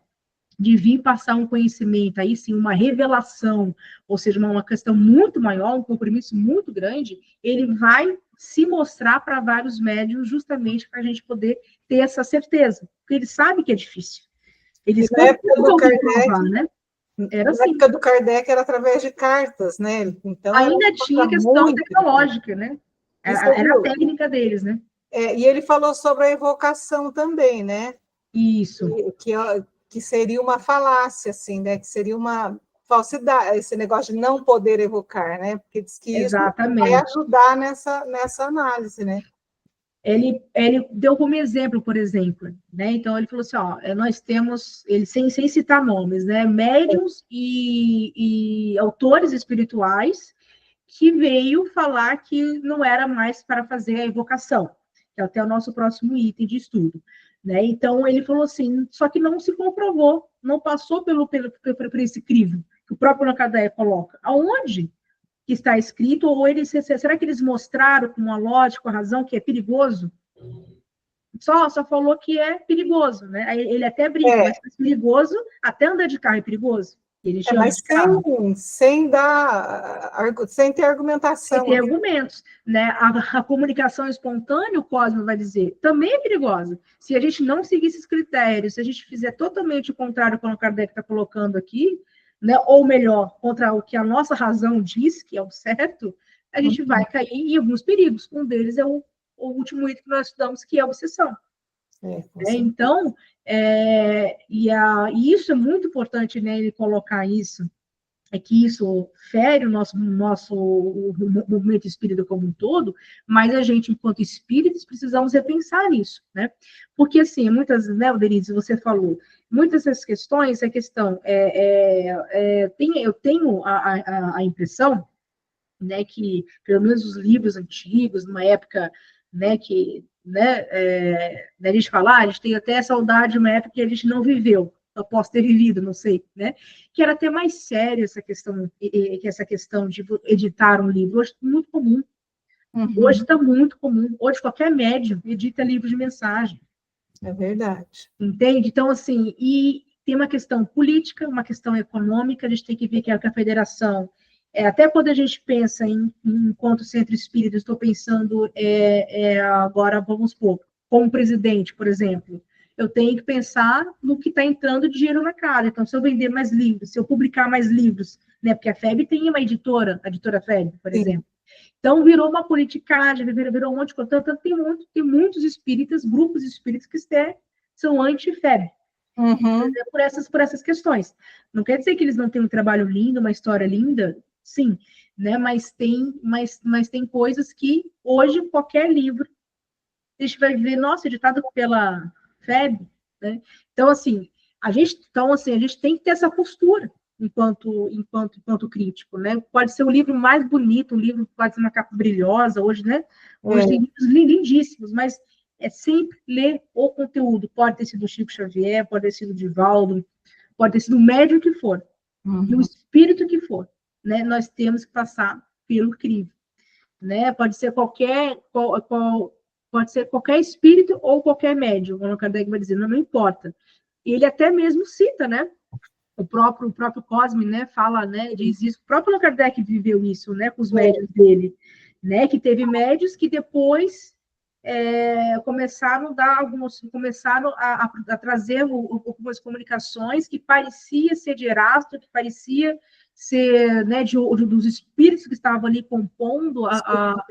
de vir passar um conhecimento, aí sim, uma revelação, ou seja, uma questão muito maior, um compromisso muito grande, ele vai se mostrar para vários médiuns justamente para a gente poder ter essa certeza, porque ele sabe que é difícil. Eles na época do Kardec, provar, né? Era assim. Na época do Kardec era através de cartas, né? Então, ainda tinha questão tecnológica, né? Era a técnica deles, né? E ele falou sobre a evocação também, né? Isso. Que seria uma falácia, assim, né? Que seria uma falsidade, esse negócio de não poder evocar, né? Porque diz que isso vai ajudar nessa análise, né? Ele deu como exemplo, por exemplo, né? Então ele falou assim, ó, nós temos, ele sem citar nomes, né? Médiuns e autores espirituais que veio falar que não era mais para fazer a evocação, que é até o nosso próximo item de estudo, né? Então ele falou assim, só que não se comprovou, não passou por esse crivo que o próprio Allan Kardec coloca. Aonde que está escrito, ou será que eles mostraram com uma lógica, com a razão, que é perigoso? Só falou que é perigoso, né? Ele até brinca, mas é perigoso, até andar de carro é perigoso. Mas sem ter argumentação. Sem ter argumentos, né? A comunicação espontânea, o Cosmo vai dizer, também é perigosa. Se a gente não seguir esses critérios, se a gente fizer totalmente o contrário com o Kardec está colocando aqui, né, ou melhor, contra o que a nossa razão diz que é o certo, a gente vai cair em alguns perigos. Um deles é o último item que nós estudamos, que é a obsessão. Então, e isso é muito importante, né, ele colocar isso, que isso fere o nosso movimento espírita como um todo, mas a gente, enquanto espíritos, precisamos repensar isso, né? Porque, assim, muitas, né, Denise, você falou, muitas dessas questões, a questão eu tenho a impressão, né, que, pelo menos os livros antigos, numa época, né, que, né, a gente fala, a gente tem até saudade de uma época que a gente não viveu, eu posso ter vivido, não sei, né? Que era até mais séria essa questão de editar um livro. Hoje é muito comum. Hoje está muito comum. Hoje qualquer médium edita livro de mensagem. É verdade. Entende? Então, assim, e tem uma questão política, uma questão econômica, a gente tem que ver que a federação, até quando a gente pensa em encontro centro espírita, estou pensando agora, vamos supor, como presidente, por exemplo, eu tenho que pensar no que está entrando de dinheiro na casa. Então, se eu vender mais livros, se eu publicar mais livros, né? Porque a FEB tem uma editora, a editora FEB, por exemplo. Então, virou uma politicagem, virou um monte de coisa. Tanto tem muitos espíritas, grupos espíritas que são anti-FEB. Por essas questões. Não quer dizer que eles não têm um trabalho lindo, uma história linda, sim, né? Mas tem coisas que hoje qualquer livro a gente vai ver, nossa, editado pela FEB, né? Então, assim, a gente tem que ter essa postura enquanto crítico, né? Pode ser o livro mais bonito, um livro pode ser uma capa brilhosa, hoje, né? Hoje tem livros lindíssimos, mas é sempre ler o conteúdo. Pode ter sido Chico Xavier, pode ter sido Divaldo, pode ter sido o médium que for, e o espírito que for, né? Nós temos que passar pelo crivo, né? Pode ser qualquer pode ser qualquer espírito ou qualquer médium. O Allan Kardec vai dizer, não importa. Ele até mesmo cita, né? O próprio Cosme, né, fala, né, diz isso. O próprio Allan Kardec viveu isso, né, com os médios dele, né, que teve médios que depois começaram a trazer algumas comunicações que parecia ser de Erasto, que parecia ser, né, dos espíritos que estavam ali compondo o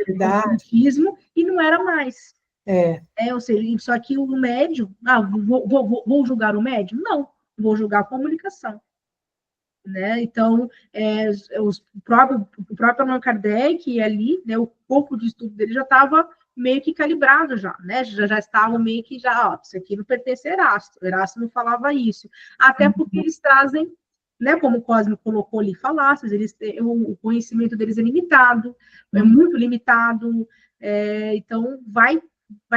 espiritismo, e não era mais. Ou seja, só que o médium, vou julgar o médium? Não, vou julgar a comunicação. Né? Então, o próprio Allan Kardec ali, né, o corpo de estudo dele já estava meio que calibrado já, né? Já estavam meio que isso aqui não pertence a Erasto não falava isso, até porque eles trazem, né, como o Cosme colocou ali, falácias, o conhecimento deles é limitado, é muito limitado, então vai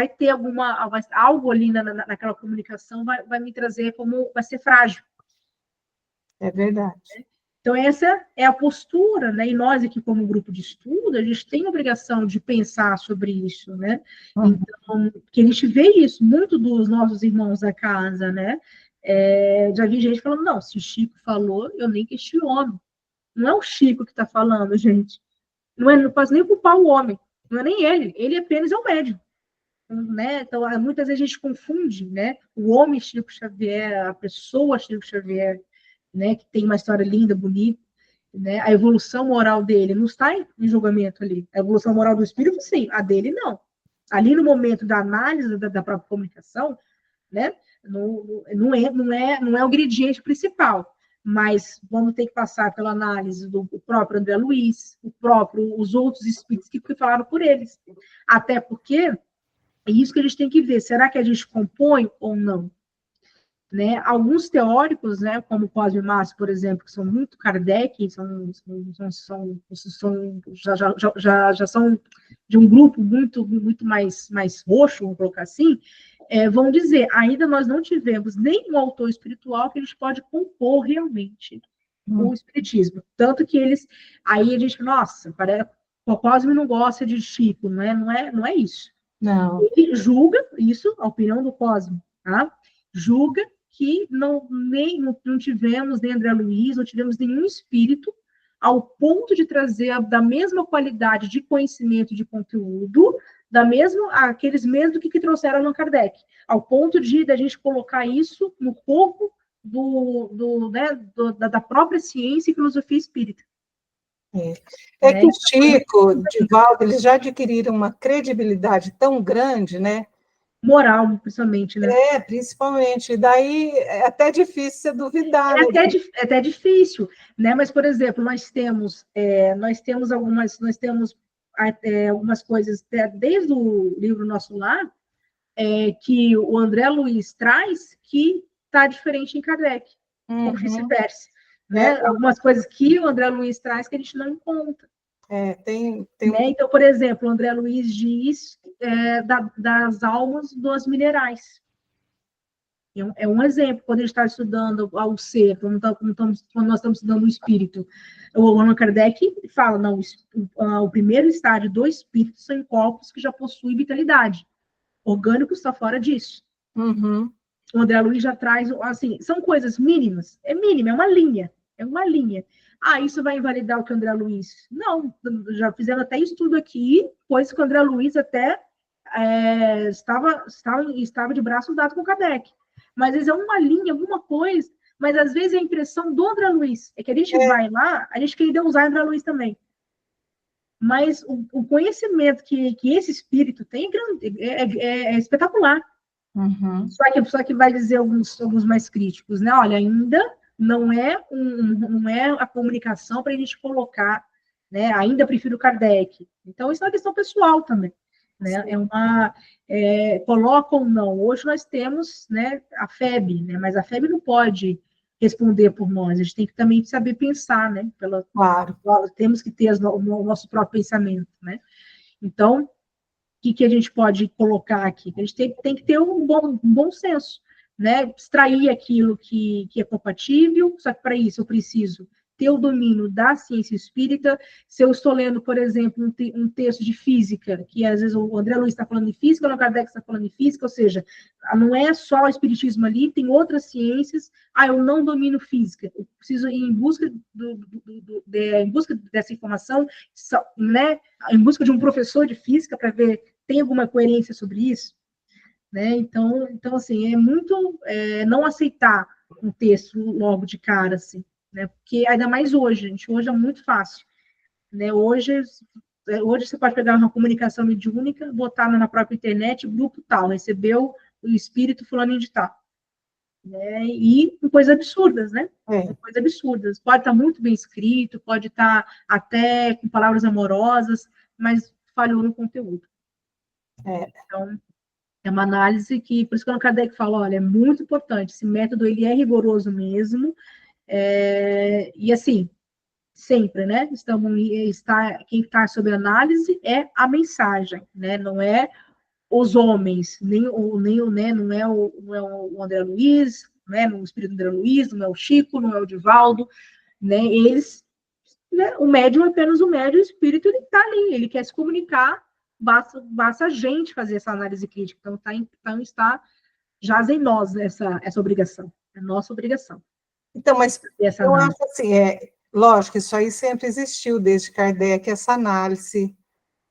ter algo ali naquela comunicação, vai me trazer como, vai ser frágil. É verdade. Então, essa é a postura, né? E nós aqui, como grupo de estudo, a gente tem a obrigação de pensar sobre isso, né? Então, porque a gente vê isso muito dos nossos irmãos da casa, né? Já vi gente falando, não, se o Chico falou, eu nem questiono. Não é o Chico que está falando, gente. Não posso nem culpar o homem. Não é nem ele apenas é o médium. Né? Então, muitas vezes a gente confunde, né? O homem Chico Xavier, a pessoa Chico Xavier, né, que tem uma história linda, bonita, né, a evolução moral dele não está em julgamento ali. A evolução moral do espírito, sim, a dele não. Ali no momento da análise da própria comunicação, né, não é o ingrediente principal, mas vamos ter que passar pela análise do próprio André Luiz, os outros espíritos que falaram por eles. Até porque é isso que a gente tem que ver. Será que a gente compõe ou não? Né? Alguns teóricos, né, como o Cosme Márcio, por exemplo, que são muito Kardec, já são de um grupo muito mais roxo, vamos colocar assim, vão dizer, ainda nós não tivemos nenhum autor espiritual que a gente pode compor realmente o espiritismo. Tanto que aí a gente, nossa, o Cosme não gosta de Chico, não é isso. Não. Ele julga isso, a opinião do Cosme, tá? Julga que não tivemos nem André Luiz, não tivemos nenhum espírito ao ponto de trazer da mesma qualidade de conhecimento, de conteúdo, aqueles mesmos que trouxeram Allan Kardec, ao ponto da gente colocar isso no corpo da própria ciência e filosofia espírita. Que o Chico, Divaldo, eles já adquiriram uma credibilidade tão grande, né? Moral, principalmente, né? Principalmente. Daí é até difícil você duvidar. É até difícil, né? Mas, por exemplo, nós temos algumas coisas, desde o livro Nosso Lar, que o André Luiz traz, que está diferente em Kardec, ou vice-versa. Né? Algumas coisas que o André Luiz traz que a gente não encontra. Né? Então, por exemplo, o André Luiz diz das almas dos minerais. É um exemplo, quando a gente está estudando ao ser, quando nós estamos estudando o espírito. O Allan Kardec fala, não, o primeiro estágio do espírito são corpos que já possuem vitalidade. Orgânico está fora disso. O André Luiz já traz, assim, são coisas mínimas, mínima, é uma linha. Isso vai invalidar o que o André Luiz? Não, já fizeram até estudo aqui, coisa que o André Luiz até estava de braço dado com o Kardec. Mas às vezes é uma linha, alguma coisa, mas às vezes é a impressão do André Luiz. É que a gente vai lá, a gente quer usar o André Luiz também. Mas o conhecimento que esse espírito tem é espetacular. Só que vai dizer alguns mais críticos, né? Olha, ainda não é a comunicação para a gente colocar, né? Ainda prefiro Kardec. Então, isso é uma questão pessoal também. Né? Coloca ou não. Hoje nós temos, né, a FEB, né? Mas a FEB não pode responder por nós. A gente tem que também saber pensar, né? Claro. Temos que ter o nosso próprio pensamento, né? Então, o que a gente pode colocar aqui? A gente tem que ter um bom senso, né? Extrair aquilo que é compatível, só que para isso eu preciso ter o domínio da ciência espírita. Se eu estou lendo, por exemplo, um texto de física, que às vezes o André Luiz está falando de física, o Allan Kardec está falando de física, ou seja, não é só o espiritismo ali, tem outras ciências. Eu não domino física, eu preciso ir em busca, em busca dessa informação, né, em busca de um professor de física para ver tem alguma coerência sobre isso, né? Então assim, é muito não aceitar um texto logo de cara, assim, né? Porque ainda mais hoje, gente, hoje é muito fácil, né? Hoje você pode pegar uma comunicação mediúnica, botar na própria internet, grupo tal, recebeu o espírito fulano de tal, né? E com coisas absurdas, né? Coisas absurdas. Pode estar muito bem escrito, pode estar até com palavras amorosas, mas falhou no conteúdo. Então, é uma análise que, por isso que o Kardec fala, olha, é muito importante, esse método ele é rigoroso mesmo, e assim, sempre, né? Quem está sob análise é a mensagem, né? Não é os homens, né? Não é o André Luiz, né? O espírito do André Luiz, não é o Chico, não é o Divaldo, né? Eles, né? O médium é apenas o médium, o espírito ele está ali, ele quer se comunicar, basta a gente fazer essa análise crítica. Então está jaz em nós essa obrigação, é nossa obrigação. Então, mas eu acho assim, lógico, isso aí sempre existiu desde Kardec, essa análise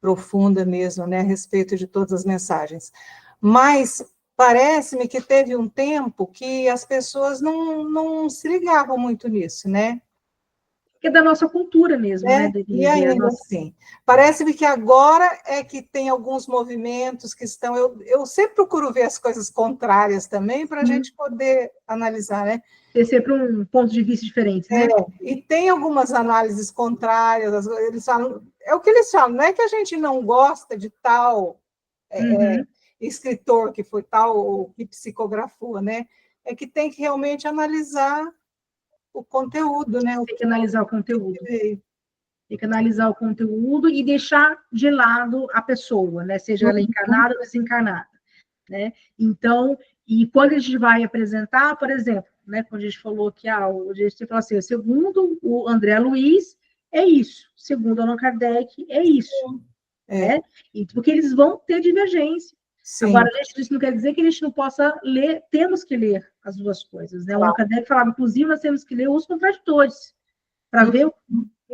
profunda mesmo, né, a respeito de todas as mensagens. Mas parece-me que teve um tempo que as pessoas não se ligavam muito nisso, né? Que é da nossa cultura mesmo, né? E ainda assim, parece-me que agora é que tem alguns movimentos que estão... Eu sempre procuro ver as coisas contrárias também, para a gente poder analisar, né? Ter sempre um ponto de vista diferente, né? E tem algumas análises contrárias, eles falam... É o que eles falam, não é que a gente não gosta de tal escritor que foi tal, ou que psicografou, né? É que tem que realmente analisar o conteúdo, né? Tem que analisar o conteúdo. Tem que analisar o conteúdo e deixar de lado a pessoa, né? Seja ela encarnada ou desencarnada, né? Então, e quando a gente vai apresentar, por exemplo, né? Quando a gente falou que a gente falou assim, segundo o André Luiz, é isso. Segundo Allan Kardec, é isso. Né? Porque eles vão ter divergência. Sim. Agora, isso não quer dizer que a gente não possa ler, temos que ler as duas coisas. Né? O Allan Kardec falava, inclusive, nós temos que ler os contraditores, para ver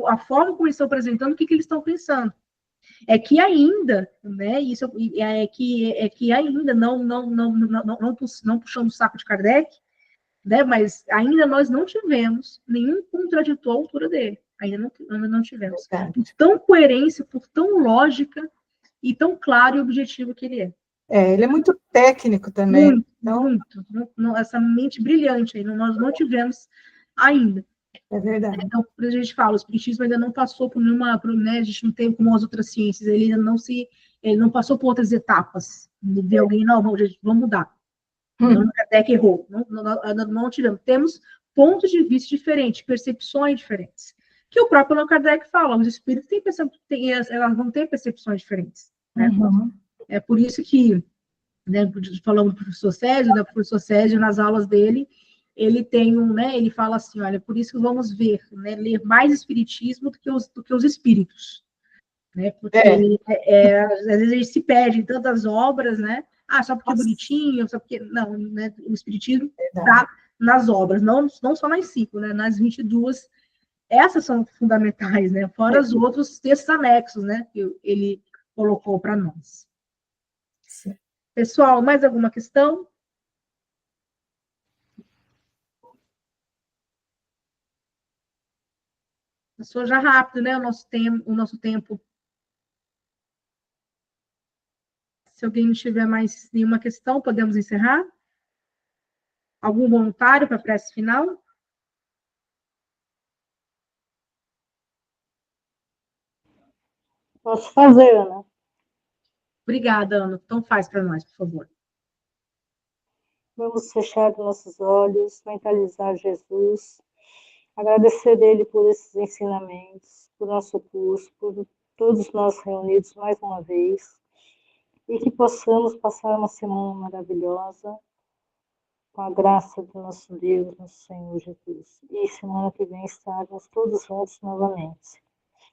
a forma como eles estão apresentando, o que eles estão pensando. É que ainda, né, isso é que ainda não puxando o saco de Kardec, né, mas ainda nós não tivemos nenhum contraditor à altura dele. Ainda não tivemos. Por tão coerência, por tão lógica e tão claro e objetivo que ele é. Ele é muito técnico também. Muito. Essa mente brilhante aí, nós não tivemos ainda. É verdade. Então, por isso a gente fala, o espiritismo ainda não passou por nenhuma, né, a gente não tem como as outras ciências, ele não passou por outras etapas, de ver alguém, não, vamos mudar. Não, Kardec errou, não tivemos. Temos pontos de vista diferentes, percepções diferentes. Que o próprio Allan Kardec fala, os espíritos elas vão ter percepções diferentes. Né? É por isso que, né, falando do professor Césio, né, o professor Césio, nas aulas dele, ele tem né, ele fala assim, olha, por isso que vamos ver, né, ler mais espiritismo do que os espíritos, né, porque às vezes a gente se perde em tantas obras, né, só porque é bonitinho, só porque, não, né, o espiritismo está nas obras, não só nas 5, né, nas 22, essas são fundamentais, né, fora os outros textos anexos, né, que ele colocou para nós. Sim. Pessoal, mais alguma questão? Passou já rápido, né? O nosso tempo. Se alguém não tiver mais nenhuma questão, podemos encerrar? Algum voluntário para a prece final? Posso fazer, Ana. Obrigada, Ana. Então faz para nós, por favor. Vamos fechar nossos olhos, mentalizar Jesus, agradecer Ele por esses ensinamentos, por nosso curso, por todos nós reunidos mais uma vez, e que possamos passar uma semana maravilhosa, com a graça do nosso Deus, nosso Senhor Jesus. E semana que vem estarmos todos juntos novamente.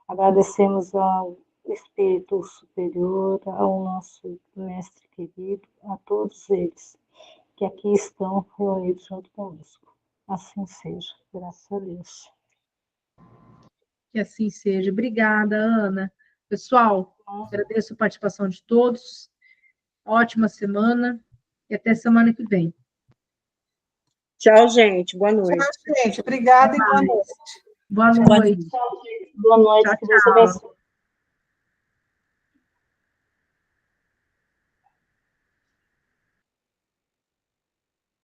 Agradecemos ao Espírito Superior, ao nosso Mestre querido, a todos eles que aqui estão reunidos junto conosco. Assim seja, graças a Deus. Que assim seja. Obrigada, Ana. Pessoal, agradeço a participação de todos. Ótima semana e até semana que vem. Tchau, gente. Boa noite. Tchau, gente. Obrigada e boa noite. Boa noite. Boa noite, Tchau, que Deus tchau. abençoe.